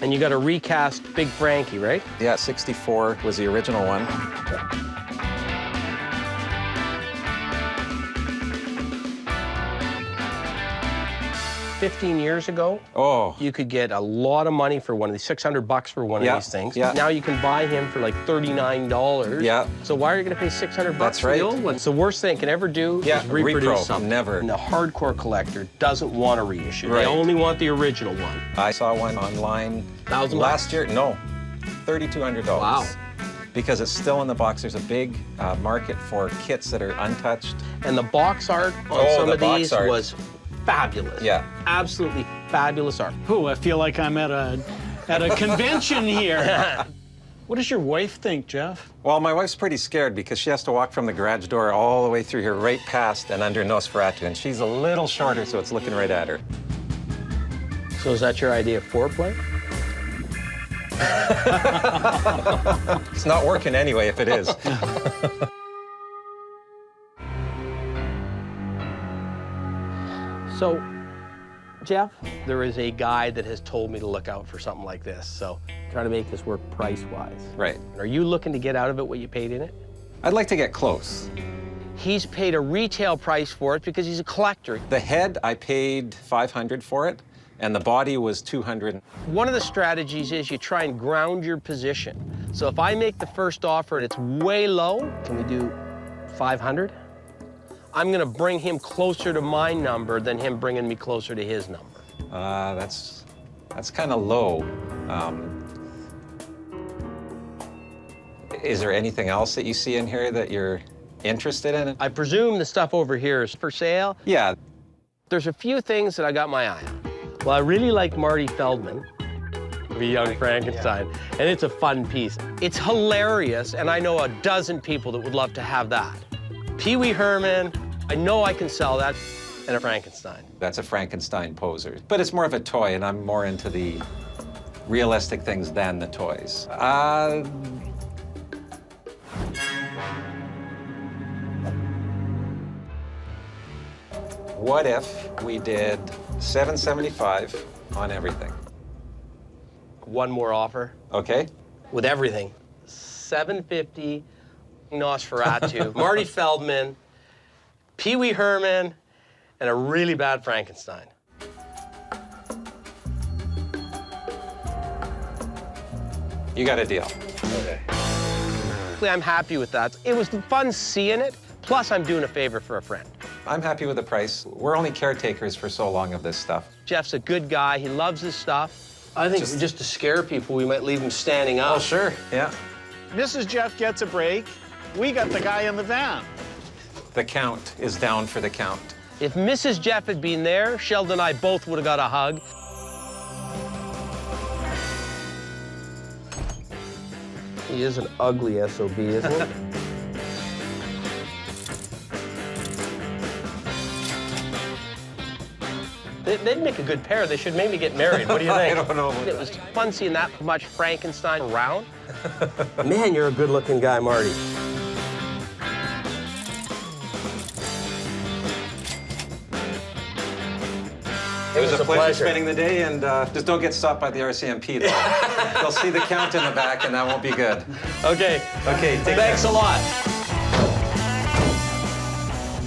And you got a recast Big Frankie, right? Yeah, 64 was the original one. 15 years ago, you could get a lot of money for one of these, $600 for one of these things. Yeah. Now you can buy him for like $39. Yeah. So why are you going to pay $600 That's for right. the old one? It's the worst thing it can ever do is reproduce something. Never. And the hardcore collector doesn't want a reissue. Right. They only want the original one. I saw one online last year. No, $3,200. Wow. Because it's still in the box. There's a big market for kits that are untouched. And the box art on some of these was fabulous. Yeah. Absolutely fabulous art. Oh, I feel like I'm at a convention here. What does your wife think, Jeff? Well, my wife's pretty scared because she has to walk from the garage door all the way through here, right past and under Nosferatu, and she's a little shorter, so it's looking right at her. So is that your idea of foreplay? It's not working anyway, if it is. So, Jeff, there is a guy that has told me to look out for something like this, so try to make this work price-wise. Right. Are you looking to get out of it what you paid in it? I'd like to get close. He's paid a retail price for it because he's a collector. The head, I paid $500 for it, and the body was $200. One of the strategies is you try and ground your position. So if I make the first offer and it's way low, can we do 500? I'm gonna bring him closer to my number than him bringing me closer to his number. That's kind of low. Is there anything else that you see in here that you're interested in? I presume the stuff over here is for sale? Yeah. There's a few things that I got my eye on. Well, I really like Marty Feldman, the young Frankenstein, and it's a fun piece. It's hilarious, and I know a dozen people that would love to have that. Pee Wee Herman, I know I can sell that, and a Frankenstein. That's a Frankenstein poser, but it's more of a toy, and I'm more into the realistic things than the toys. What if we did $775 on everything? One more offer. Okay. With everything. $750, Nosferatu, Marty Feldman, Pee Wee Herman, and a really bad Frankenstein. You got a deal. Okay. I'm happy with that. It was fun seeing it, plus I'm doing a favor for a friend. I'm happy with the price. We're only caretakers for so long of this stuff. Jeff's a good guy. He loves his stuff. I think just to scare people, we might leave him standing up. Oh, sure. Yeah. Mrs. Jeff gets a break. We got the guy in the van. The count is down for the count. If Mrs. Jeff had been there, Sheldon and I both would have got a hug. He is an ugly SOB, isn't he? They'd make a good pair. They should maybe get married. What do you think? I don't know. It was fun seeing that much Frankenstein around. Man, you're a good-looking guy, Marty. It was a pleasure spending the day, and just don't get stopped by the RCMP, though. They'll see the count in the back, and that won't be good. Okay. Okay, Thanks a lot.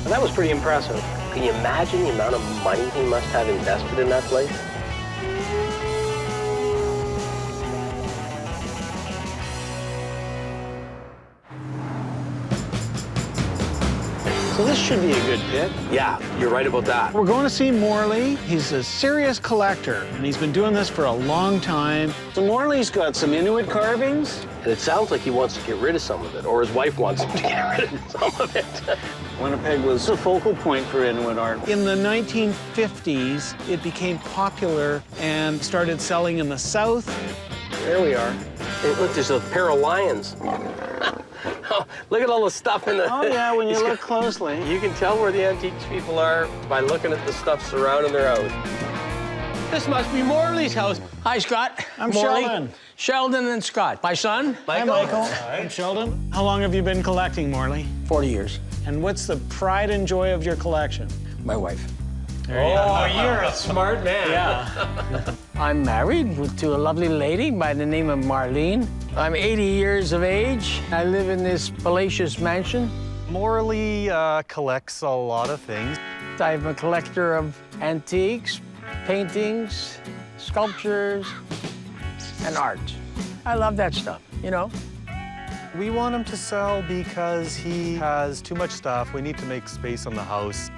That was pretty impressive. Can you imagine the amount of money he must have invested in that place? So this should be a good pit. Yeah, you're right about that. We're going to see Morley. He's a serious collector, and he's been doing this for a long time. So Morley's got some Inuit carvings. And it sounds like he wants to get rid of some of it, or his wife wants him to get rid of some of it. Winnipeg was a focal point for Inuit art. In the 1950s, it became popular and started selling in the South. There we are. Hey, look, there's a pair of lions. Oh, look at all the stuff in the... Oh, yeah, when you look closely. You can tell where the antiques people are by looking at the stuff surrounding their house. This must be Morley's house. Hi, Scott. I'm Morley. Sheldon. Sheldon and Scott. My son. Michael. Hi, Michael. I'm Sheldon. How long have you been collecting, Morley? 40 years. And what's the pride and joy of your collection? My wife. Oh, you're a smart man. Yeah. I'm married to a lovely lady by the name of Marlene. I'm 80 years of age. I live in this palatial mansion. Morley collects a lot of things. I'm a collector of antiques, paintings, sculptures, and art. I love that stuff, you know? We want him to sell because he has too much stuff. We need to make space on the house.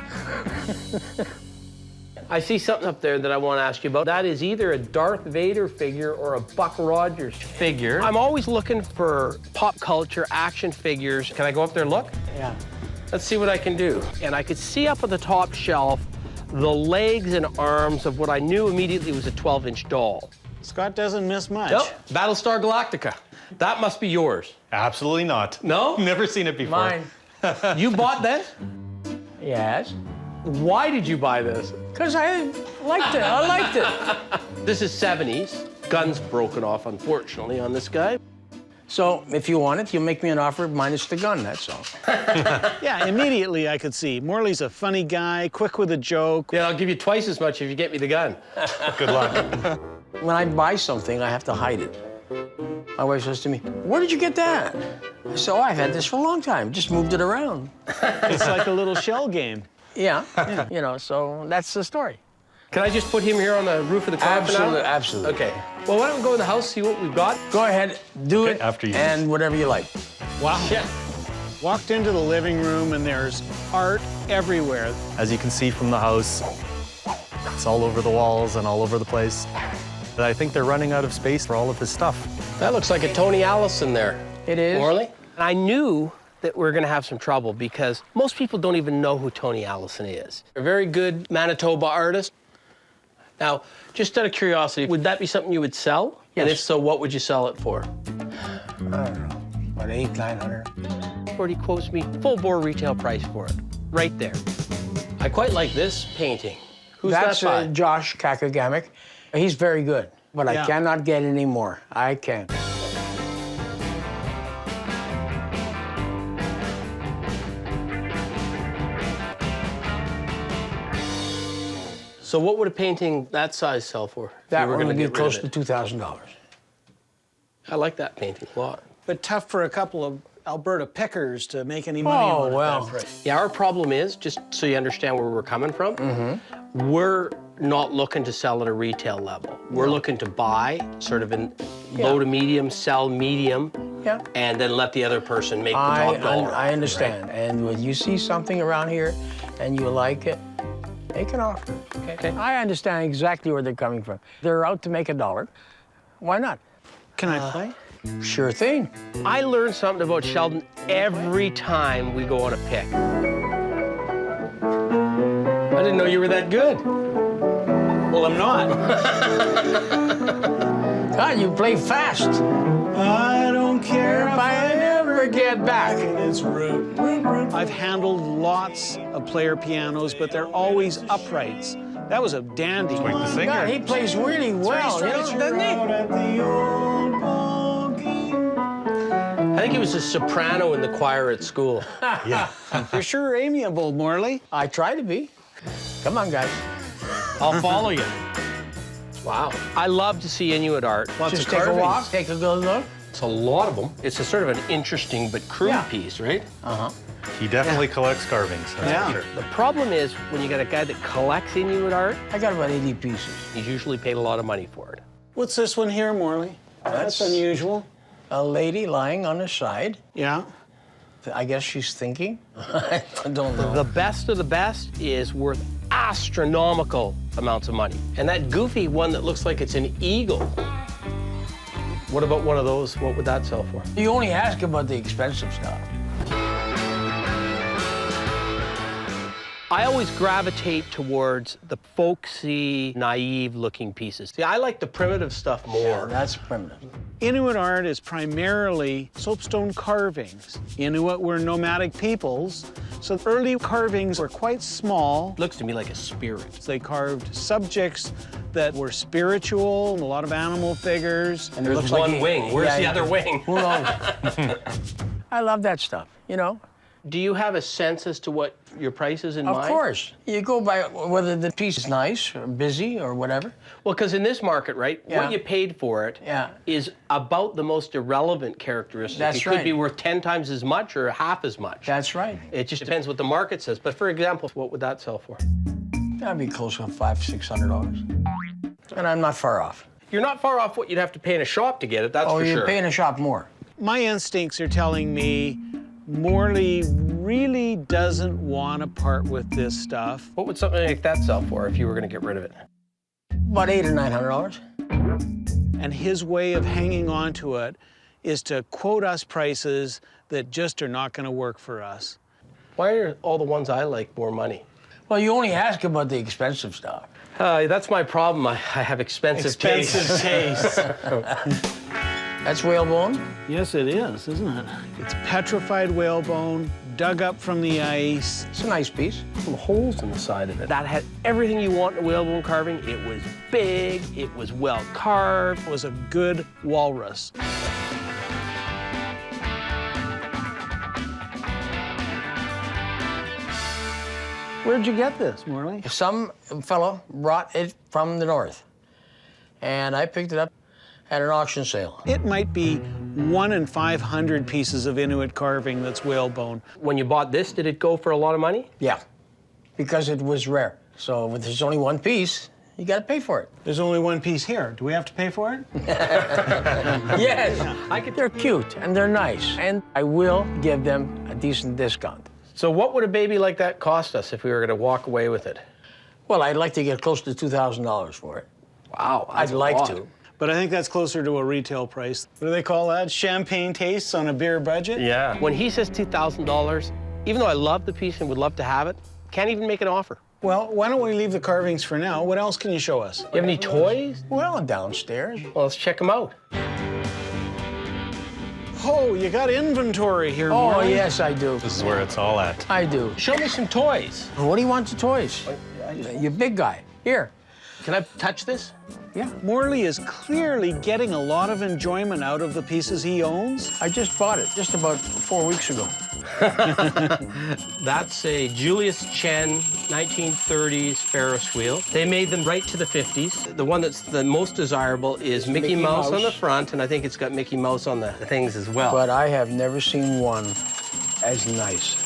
I see something up there that I want to ask you about. That is either a Darth Vader figure or a Buck Rogers figure. I'm always looking for pop culture action figures. Can I go up there and look? Yeah. Let's see what I can do. And I could see up at the top shelf the legs and arms of what I knew immediately was a 12-inch doll. Scott doesn't miss much. Nope. Battlestar Galactica. That must be yours. Absolutely not. No? Never seen it before. Mine. You bought this? Yes. Why did you buy this? Because I liked it. I liked it. This is 70s. Gun's broken off, unfortunately, on this guy. So if you want it, you make me an offer minus the gun, that's all. Yeah, immediately I could see. Morley's a funny guy, quick with a joke. Yeah, I'll give you twice as much if you get me the gun. Good luck. When I buy something, I have to hide it. My wife says to me, "Where did you get that?" I say, "Oh, I've had this for a long time. Just moved it around." It's like a little shell game. Yeah, you know, so that's the story. Can I just put him here on the roof of the car for now? Absolutely, absolutely. Okay. Well, why don't we go in the house, see what we've got? Go ahead, do it, after you. and whatever you like. Wow. Yeah. Walked into the living room and there's art everywhere. As you can see from the house, it's all over the walls and all over the place. But I think they're running out of space for all of his stuff. That looks like a Tony Allison there. It is. Morley? I knew that we're gonna have some trouble because most people don't even know who Tony Allison is. A very good Manitoba artist. Now, just out of curiosity, would that be something you would sell? Yes. And if so, what would you sell it for? I don't know, about $800-900. Or he quotes me full bore retail price for it, right there. I quite like this painting. Who's That's that by? Josh Kakagamic. He's very good, but Yeah. I cannot get any more. I can't. So what would a painting that size sell for? if That you were one gonna would be get rid close of to it? $2,000. I like that painting a lot. But tough for a couple of Alberta pickers to make any money on it. well. Yeah, our problem is, just so you understand where we're coming from, we're not looking to sell at a retail level. We're looking to buy sort of in low to medium, sell medium, Yeah. and then let the other person make the top dollar. I understand. And when you see something around here and you like it, make an offer. Okay. I understand exactly where they're coming from. They're out to make $1. Why not? Can I play? Sure thing. I learn something about Sheldon every time we go on a pick. I didn't know you were that good. Well, I'm not. God, you play fast. I don't care If I ever get back. It's root. I've handled lots of player pianos, but they're always uprights. That was a dandy. Like the singer. God, he plays really well, you know, doesn't he? I think he was a soprano in the choir at school. Yeah. You're sure amiable, Morley. I try to be. Come on, guys. I'll follow you. Wow. I love to see Inuit art. Lots Just of take a carvings. walk, take a good look. It's a lot of them. It's a sort of an interesting but crude Yeah. piece, right? Uh-huh. He definitely collects carvings, that's Yeah. for sure. The problem is when you got a guy that collects Inuit art, I got about 80 pieces. he's usually paid a lot of money for it. What's this one here, Morley? That's unusual. A lady lying on her side. Yeah. I guess she's thinking. I don't know. The best of the best is worth astronomical amounts of money. And that goofy one that looks like it's an eagle. What about one of those? What would that sell for? You only ask about the expensive stuff. I always gravitate towards the folksy, naive-looking pieces. See, I like the primitive stuff more. That's primitive. Inuit art is primarily soapstone carvings. Inuit were nomadic peoples, so early carvings were quite small. Looks to me like a spirit. They carved subjects that were spiritual, and a lot of animal figures. And it There's looks one like wing. Where's the other wing? Who knows? I love that stuff, you know? Do you have a sense as to what your price is in mind? Of course. You go by whether the piece is nice or busy or whatever. Well, because in this market, right, Yeah. what you paid for it is about the most irrelevant characteristic. That's it could right. be worth 10 times as much or half as much. That's right. It just depends what the market says. But for example, what would that sell for? That'd be close to $500-600. And I'm not far off. You're not far off what you'd have to pay in a shop to get it, that's for you're sure. paying a shop more. My instincts are telling me Morley really doesn't want to part with this stuff. What would something like that sell for if you were going to get rid of it? About $800 or $900. And his way of hanging on to it is to quote us prices that just are not going to work for us. Why are all the ones I like more money? Well, you only ask about the expensive stuff. That's my problem. I have expensive taste. That's whalebone? Yes, it is, isn't it? It's petrified whalebone, dug up from the ice. It's a nice piece. Some holes in the side of it. That had everything you want in a whalebone carving. It was big, it was well carved. It was a good walrus. Where'd you get this, Morley? Some fellow brought it from the north, and I picked it up at an auction sale. It might be 1 in 500 pieces of Inuit carving that's whalebone. When you bought this, did it go for a lot of money? Yeah, because it was rare. So if there's only one piece, you got to pay for it. There's only one piece here. Do we have to pay for it? Yes, they're cute and they're nice, and I will give them a decent discount. So what would a baby like that cost us if we were going to walk away with it? Well, I'd like to get close to $2,000 for it. Wow, I'd like to. But I think that's closer to a retail price. What do they call that? Champagne tastes on a beer budget? Yeah. When he says $2,000, even though I love the piece and would love to have it, can't even make an offer. Well, why don't we leave the carvings for now? What else can you show us? You have any toys? Well, downstairs. Well, let's check them out. Oh, you got inventory here, Oh, Morley. yes, I do. This is where it's all at. I do. Show me some toys. What do you want the toys? You big guy. Here. Can I touch this? Yeah. Morley is clearly getting a lot of enjoyment out of the pieces he owns. I just bought it just about 4 weeks ago. That's a Julius Chen 1930s Ferris wheel. They made them right to the 50s. The one that's the most desirable is Mickey Mouse on the front, and I think it's got Mickey Mouse on the things as well. But I have never seen one as nice.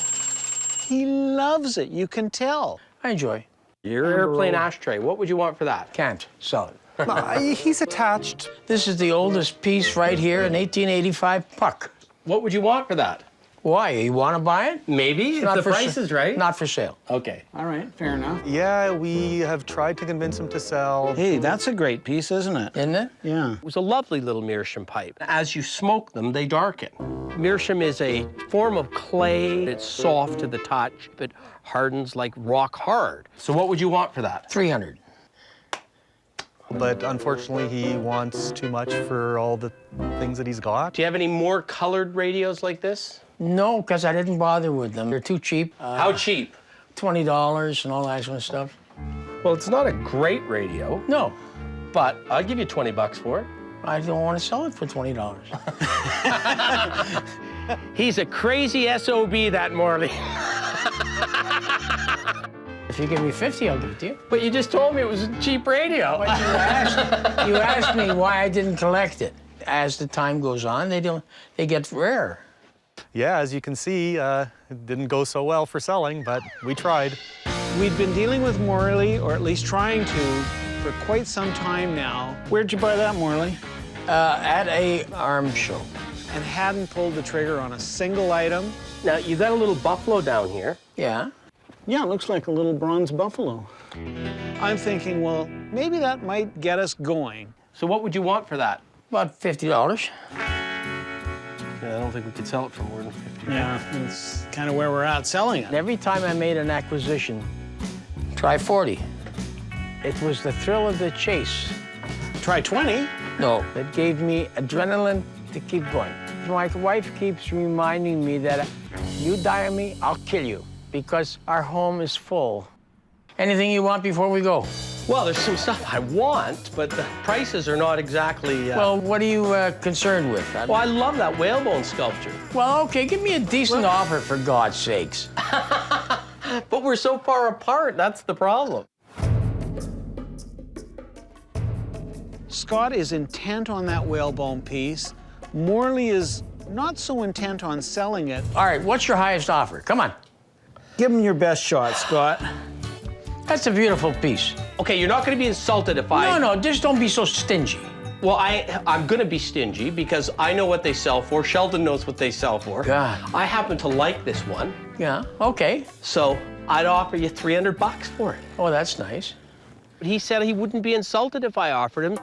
He loves it, you can tell. I enjoy. Your airplane ashtray, what would you want for that? Can't sell it. He's attached. This is the oldest piece right here, an 1885 puck. What would you want for that? Why? You want to buy it? Maybe, if the price is right. Not for sale. Okay. All right, fair enough. Yeah, we have tried to convince him to sell. Hey, that's a great piece, isn't it? Isn't it? Yeah. It was a lovely little meerschaum pipe. As you smoke them, they darken. Meerschaum is a form of clay. It's soft to the touch, but hardens like rock hard. So what would you want for that? 300. But unfortunately, he wants too much for all the things that he's got. Do you have any more colored radios like this? No, because I didn't bother with them. They're too cheap. How cheap? $20 and all that kind of stuff. Well, it's not a great radio. No. But I'll give you 20 bucks for it. I don't want to sell it for $20. He's a crazy SOB, that Morley. If you give me 50, I'll give it to you. But you just told me it was a cheap radio. But you asked me why I didn't collect it. As the time goes on, they get rare. Yeah, as you can see, it didn't go so well for selling, but we tried. We'd been dealing with Morley, or at least trying to, for quite some time now. Where'd you buy that, Morley? At a arms show. And hadn't pulled the trigger on a single item. Now, you got a little buffalo down here. Yeah. Yeah, it looks like a little bronze buffalo. I'm thinking, well, maybe that might get us going. So what would you want for that? About $50. Yeah, I don't think we could sell it for more than 50. Yeah, it's kind of where we're at selling it. Every time I made an acquisition, try 40. It was the thrill of the chase. Try 20? No, that gave me adrenaline to keep going. My wife keeps reminding me that you die on me, I'll kill you, because our home is full. Anything you want before we go? Well, there's some stuff I want, but the prices are not exactly... Well, what are you concerned with? Well, I love that whalebone sculpture. Well, okay, give me a decent offer, for God's sakes. But we're so far apart, that's the problem. Scott is intent on that whalebone piece. Morley is not so intent on selling it. All right, what's your highest offer? Come on. Give him your best shot, Scott. That's a beautiful piece. Okay, you're not going to be insulted if I... No, just don't be so stingy. Well, I'm going to be stingy because I know what they sell for. Sheldon knows what they sell for. God. I happen to like this one. Yeah, okay. So I'd offer you 300 bucks for it. Oh, that's nice. But he said he wouldn't be insulted if I offered him.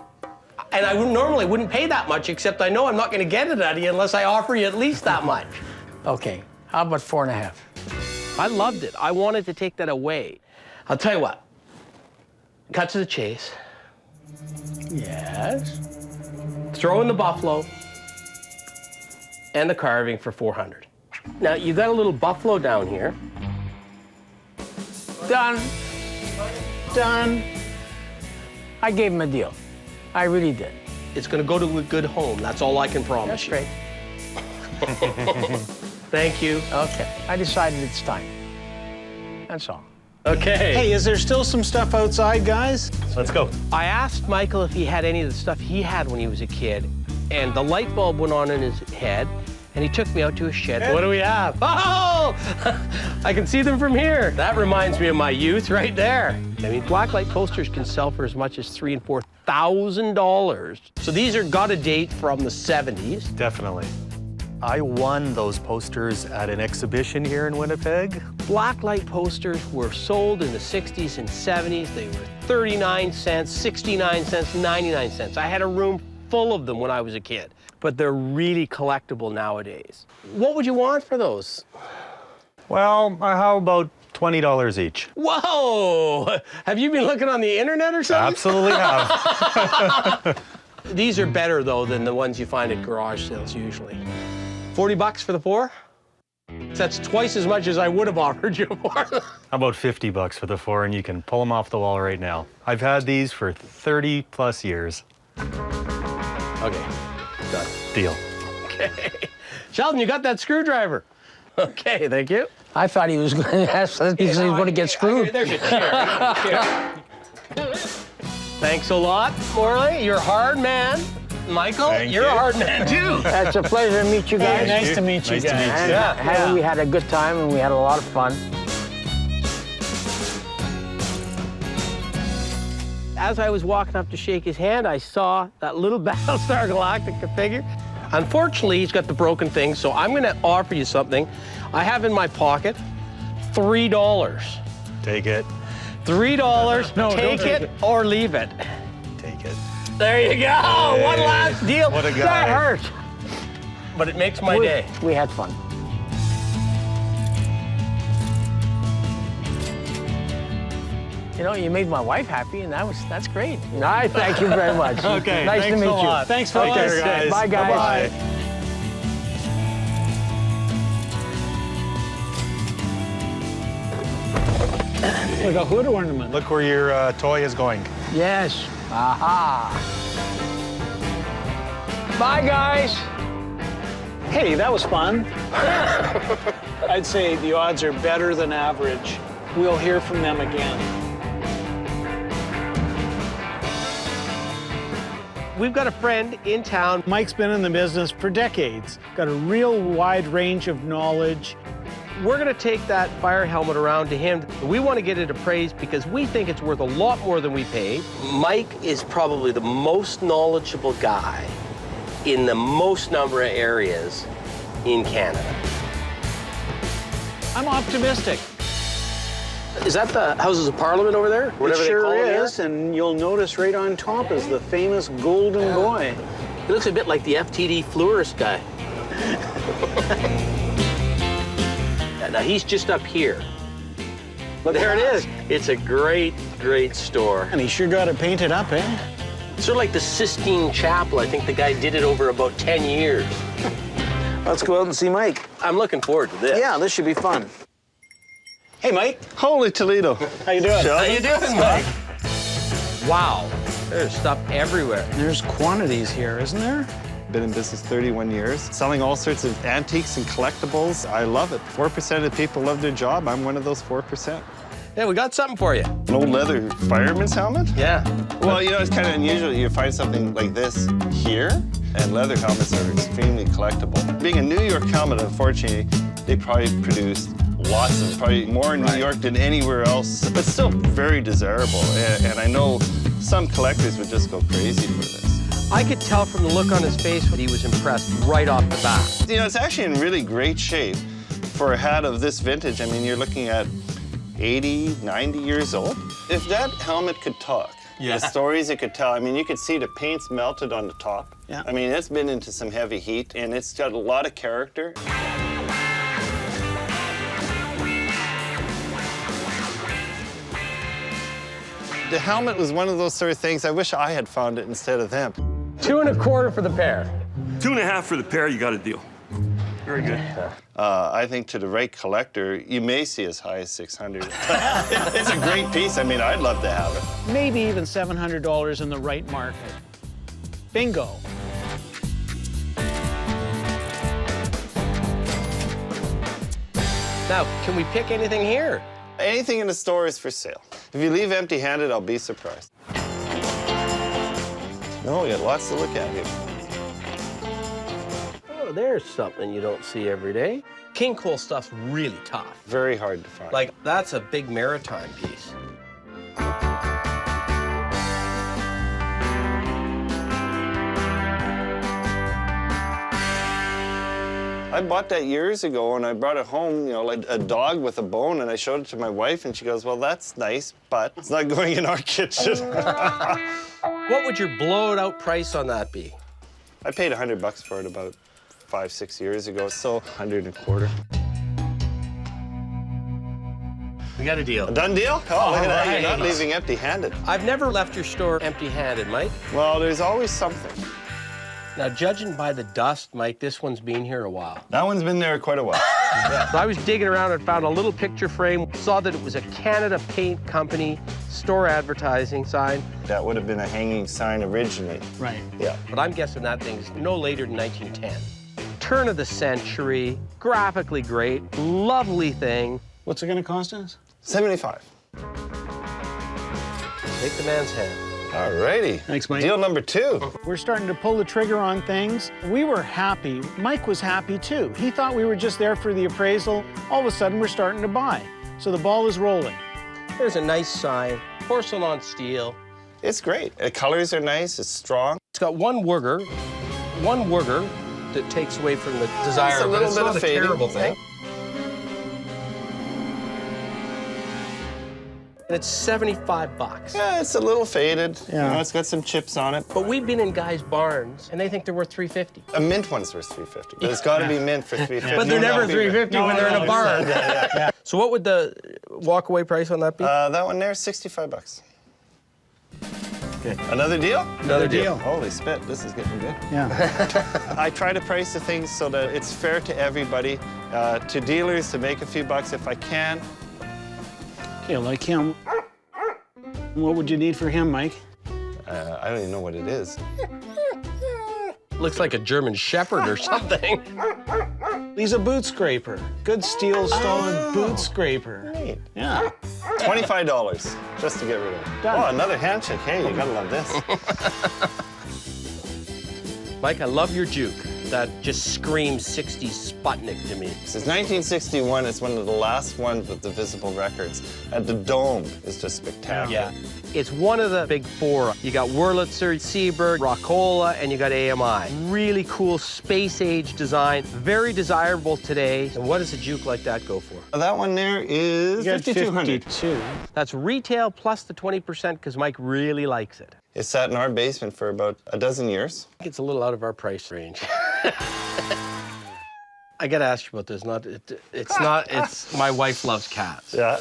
And I normally wouldn't pay that much, except I know I'm not going to get it out of you unless I offer you at least that much. Okay, how about 4.5? I loved it. I wanted to take that away. I'll tell you what. Cut to the chase. Yes? Throw in the buffalo and the carving for 400. Now, you got a little buffalo down here. Done. Done. I gave him a deal. I really did. It's going to go to a good home. That's all I can promise That's great. Thank you. Okay, I decided it's time. That's all. Okay. Hey, is there still some stuff outside, guys? Let's go. I asked Michael if he had any of the stuff he had when he was a kid, and the light bulb went on in his head, and he took me out to his shed. What do we have? Oh! I can see them from here. That reminds me of my youth right there. I mean, blacklight posters can sell for as much as $3,000 and $4,000. So these are got a date from the 70s. Definitely. I won those posters at an exhibition here in Winnipeg. Blacklight posters were sold in the 60s and 70s. They were 39 cents, 69 cents, 99 cents. I had a room full of them when I was a kid, but they're really collectible nowadays. What would you want for those? Well, how about $20 each? Whoa! Have you been looking on the internet or something? Absolutely have. These are better, though, than the ones you find at garage sales usually. 40 bucks for the 4? That's twice as much as I would have offered you for. How about 50 bucks for the 4, and you can pull them off the wall right now. I've had these for 30 plus years. Okay, done. Deal. Okay. Sheldon, you got that screwdriver. Okay, thank you. I thought he was going to ask that because he was going to get screwed. There's your chair. Thanks a lot, Morley. You're a hard man. Michael, you're a hard man, too. It's a pleasure to meet you guys. Hey, nice to meet you guys. Yeah. We had a good time, and we had a lot of fun. As I was walking up to shake his hand, I saw that little Battlestar Galactica figure. Unfortunately, he's got the broken thing, so I'm going to offer you something. I have in my pocket $3. Take it. $3. No, take it or leave it. Take it. There you go. Hey, one last deal. What a guy. That hurt. But it makes my day. We had fun. You know, you made my wife happy, and that's great. I thank you very much. Okay, nice to thanks meet a lot. you. Thanks for Take care, listening. guys. Bye, guys. Bye-bye. Like a hood ornament. Look where your toy is going. Yes. Aha. Bye, guys. Hey, that was fun. I'd say the odds are better than average. We'll hear from them again. We've got a friend in town. Mike's been in the business for decades. Got a real wide range of knowledge. We're going to take that fire helmet around to him. We want to get it appraised because we think it's worth a lot more than we paid. Mike is probably the most knowledgeable guy in the most number of areas in Canada. I'm optimistic. Is that the Houses of Parliament over there? Whatever It sure they call it is, and you'll notice right on top is the famous Golden Boy. He looks a bit like the FTD florist guy. Now he's just up here. But there it is. It's a great, great store. And he sure got it painted up, eh? Sort of like the Sistine Chapel. I think the guy did it over about 10 years. Let's go out and see Mike. I'm looking forward to this. Yeah, this should be fun. Hey, Mike. Holy Toledo. How you doing? How you doing, Mike? Wow, there's stuff everywhere. There's quantities here, isn't there? Been in business 31 years, selling all sorts of antiques and collectibles. I love it. 4% of people love their job. I'm one of those 4%. Yeah, we got something for you. An old leather fireman's helmet? Yeah. Well, you know, it's kind of unusual. You find something like this here, and leather helmets are extremely collectible. Being a New York helmet, unfortunately, they probably produced lots of, probably more in New York than anywhere else, but still very desirable. And I know some collectors would just go crazy for this. I could tell from the look on his face that he was impressed right off the bat. You know, it's actually in really great shape for a hat of this vintage. I mean, you're looking at 80, 90 years old. If that helmet could talk, the stories it could tell, I mean, you could see the paint's melted on the top. Yeah. I mean, it's been into some heavy heat, and it's got a lot of character. The helmet was one of those sort of things, I wish I had found it instead of them. $2 1/4 for the pair. $2 1/2 for the pair, you got a deal. Very good. I think to the right collector, you may see as high as $600. It's a great piece. I mean, I'd love to have it. Maybe even $700 in the right market. Bingo. Now, can we pick anything here? Anything in the store is for sale. If you leave empty-handed, I'll be surprised. No, we got lots to look at here. Oh, there's something you don't see every day. King Cole stuff's really tough. Very hard to find. Like, that's a big maritime piece. I bought that years ago, and I brought it home, you know, like a dog with a bone, and I showed it to my wife, and she goes, well, that's nice, but it's not going in our kitchen. What would your blown-out price on that be? I paid $100 for it about 5-6 years ago, so $125. We got a deal. A done deal? Oh, look at that. You're not right. leaving empty-handed. I've never left your store empty-handed, Mike. Well, there's always something. Now, judging by the dust, Mike, this one's been here a while. That one's been there quite a while. Yeah. So I was digging around and found a little picture frame, saw that it was a Canada Paint Company store advertising sign. That would have been a hanging sign originally. Right. Yeah. But I'm guessing that thing's no later than 1910. Turn of the century, graphically great, lovely thing. What's it going to cost us? $75. Take the man's hand. All righty. Thanks, Mike. Deal number 2. We're starting to pull the trigger on things. We were happy. Mike was happy, too. He thought we were just there for the appraisal. All of a sudden, we're starting to buy. So the ball is rolling. There's a nice sign, porcelain steel. It's great. The colors are nice. It's strong. It's got one wooger that takes away from the desire. It's a little but it's bit not of a fading. terrible thing. And it's $75. Yeah, it's a little faded. Yeah. You know, it's got some chips on it. But we've been in guys' barns, and they think they're worth $350. A mint one's worth $350. But it's got to be mint for $350. But they're never $350 when they're in a barn. Yeah. So what would the walk-away price on that be? That one there, $65. Okay. Another deal? Another deal. Holy spit, this is getting good. Yeah. I try to price the things so that it's fair to everybody, to dealers, to make a few bucks if I can. Okay, like him. What would you need for him, Mike? I don't even know what it is. Looks like a German Shepherd or something. He's a boot scraper. Good steel stone boot scraper. Great. Yeah. $25 just to get rid of it. Done. Oh, another handshake. Hey, you gotta love this. Mike, I love your juke. That just screams 60s Sputnik to me. Since 1961, it's one of the last ones with the visible records. And the dome is just spectacular. Yeah. It's one of the big four. You got Wurlitzer, Seabird, Rockola, and you got AMI. Really cool space-age design, very desirable today. And what does a juke like that go for? That one there is $5,200. 52. That's retail plus the 20% because Mike really likes it. It sat in our basement for about a dozen years. It's a little out of our price range. I gotta ask you about this. It's my wife loves cats. Yeah.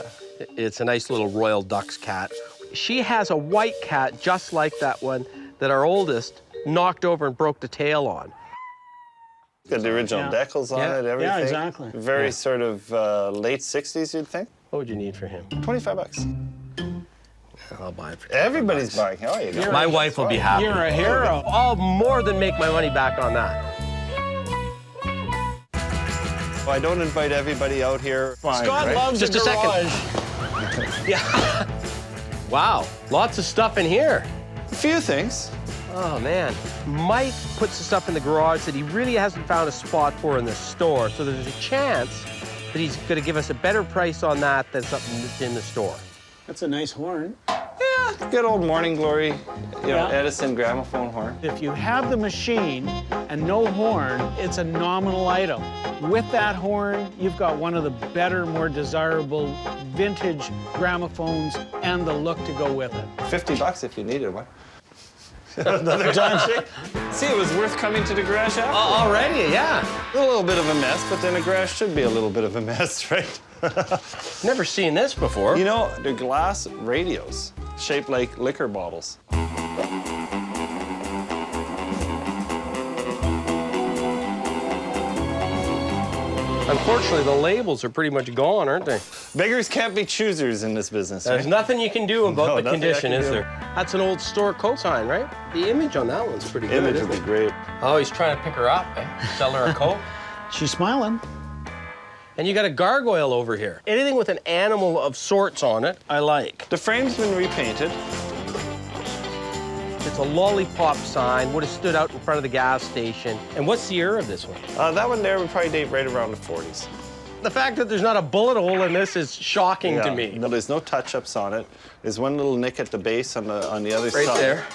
It's a nice little Royal Dachshund cat. She has a white cat just like that one that our oldest knocked over and broke the tail on. Got the original decals on it, everything. Yeah, exactly. Very sort of late 60s, you'd think. What would you need for him? $25. I'll buy it for $25. Everybody's buying. Oh, you go. My wife will be happy. You're a hero. I'll more than make my money back on that. Well, I don't invite everybody out here. Fine, Scott right? loves Just the a second. garage. Yeah. Wow, lots of stuff in here. A few things. Oh, man. Mike puts the stuff in the garage that he really hasn't found a spot for in the store, so there's a chance that he's going to give us a better price on that than something that's in the store. That's a nice horn. Yeah, good old Morning Glory, you know, Edison gramophone horn. If you have the machine and no horn, it's a nominal item. With that horn, you've got one of the better, more desirable vintage gramophones and the look to go with it. $50 if you needed one. Another handshake. See, it was worth coming to the garage after. Already, yeah. A little bit of a mess, but then a garage should be a little bit of a mess, right? Never seen this before. You know, they're glass radios shaped like liquor bottles. Unfortunately, the labels are pretty much gone, aren't they? Beggars can't be choosers in this business, There's right? nothing you can do about the nothing I condition, can is do. there? That's an old store coat sign, right? The image on that one's pretty good, Image isn't would be it? great. Oh, he's trying to pick her up, eh? Sell her a coat. She's smiling. And you got a gargoyle over here. Anything with an animal of sorts on it, I like. The frame's been repainted. It's a lollipop sign, would have stood out in front of the gas station. And what's the year of this one? That one there would probably date right around the 40s. The fact that there's not a bullet hole in this is shocking to me. No, there's no touch-ups on it. There's one little nick at the base on the other side. Right there.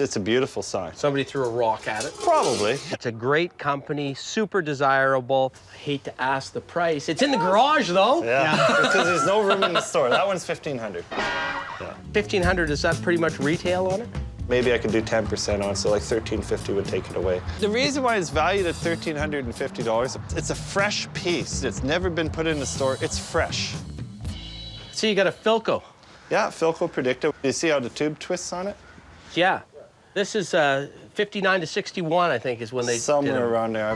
It's a beautiful sign. Somebody threw a rock at it. Probably. It's a great company, super desirable. I hate to ask the price. It's in the garage, though. Yeah, because there's no room in the store. That one's $1,500. Yeah. $1,500, is that pretty much retail on it? Maybe I could do 10% on, so like $1,350 would take it away. The reason why it's valued at $1,350, it's a fresh piece. It's never been put in the store. It's fresh. So you got a Philco. Yeah, Philco Predicta. You see how the tube twists on it? Yeah. This is 59 to 61, I think, is when they Somewhere around there.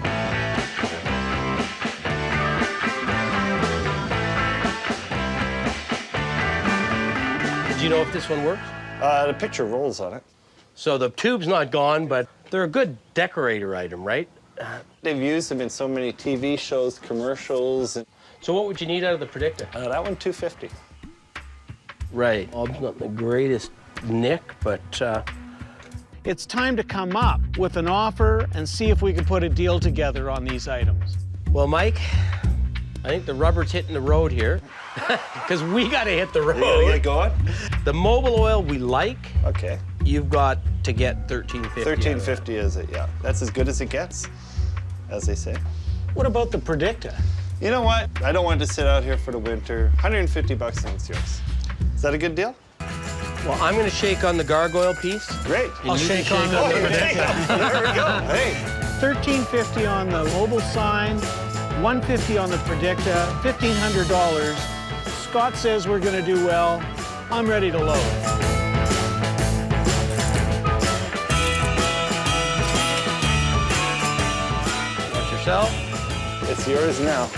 Do you know if this one works? The picture rolls on it. So the tube's not gone, but they're a good decorator item, right? They've used them in so many TV shows, commercials. So what would you need out of the Predicta? That one, $250. Right. Well, it's not the greatest nick, but... It's time to come up with an offer and see if we can put a deal together on these items. Well, Mike, I think the rubber's hitting the road here, because we got to hit the road. You gotta get going? The mobile oil we like. Okay. You've got to get $1,350. $1,350 is it, yeah. That's as good as it gets, as they say. What about the Predicta? You know what? I don't want to sit out here for the winter. $150 and it's yours. Is that a good deal? Well, I'm going to shake on the gargoyle piece. Great. I'll shake on the Predicta. There we go. Hey. $1,350 on the mobile sign, $150 on the Predicta, $1,500. Scott says we're going to do well. I'm ready to load. Got yourself? It's yours now.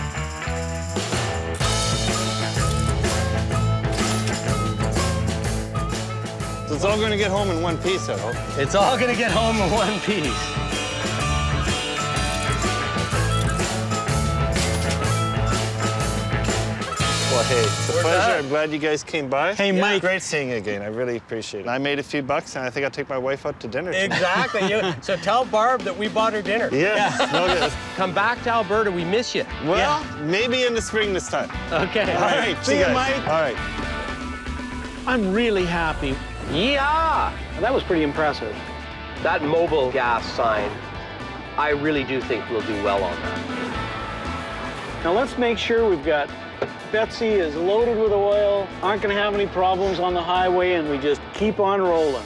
So it's all going to get home in one piece, I hope. It's all going to get home in one piece. Well, hey, it's a pleasure. I'm glad you guys came by. Hey, Mike. Great seeing you again. I really appreciate it. I made a few bucks, and I think I'll take my wife out to dinner tonight. Exactly. So tell Barb that we bought her dinner. Yes. Okay. Come back to Alberta. We miss you. Well, maybe in the spring this time. Okay. All right. See you, guys. Mike. All right. I'm really happy. Yeah. That was pretty impressive. That mobile gas sign, I really do think we'll do well on that. Now let's make sure we've got Betsy is loaded with oil, aren't going to have any problems on the highway, and we just keep on rolling.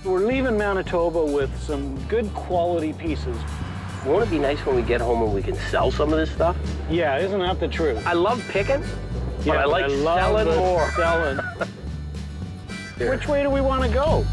We're leaving Manitoba with some good quality pieces. Won't it be nice when we get home and we can sell some of this stuff? Yeah, isn't that the truth? I love picking, but Yeah, I like selling more. Selling. Which way do we want to go?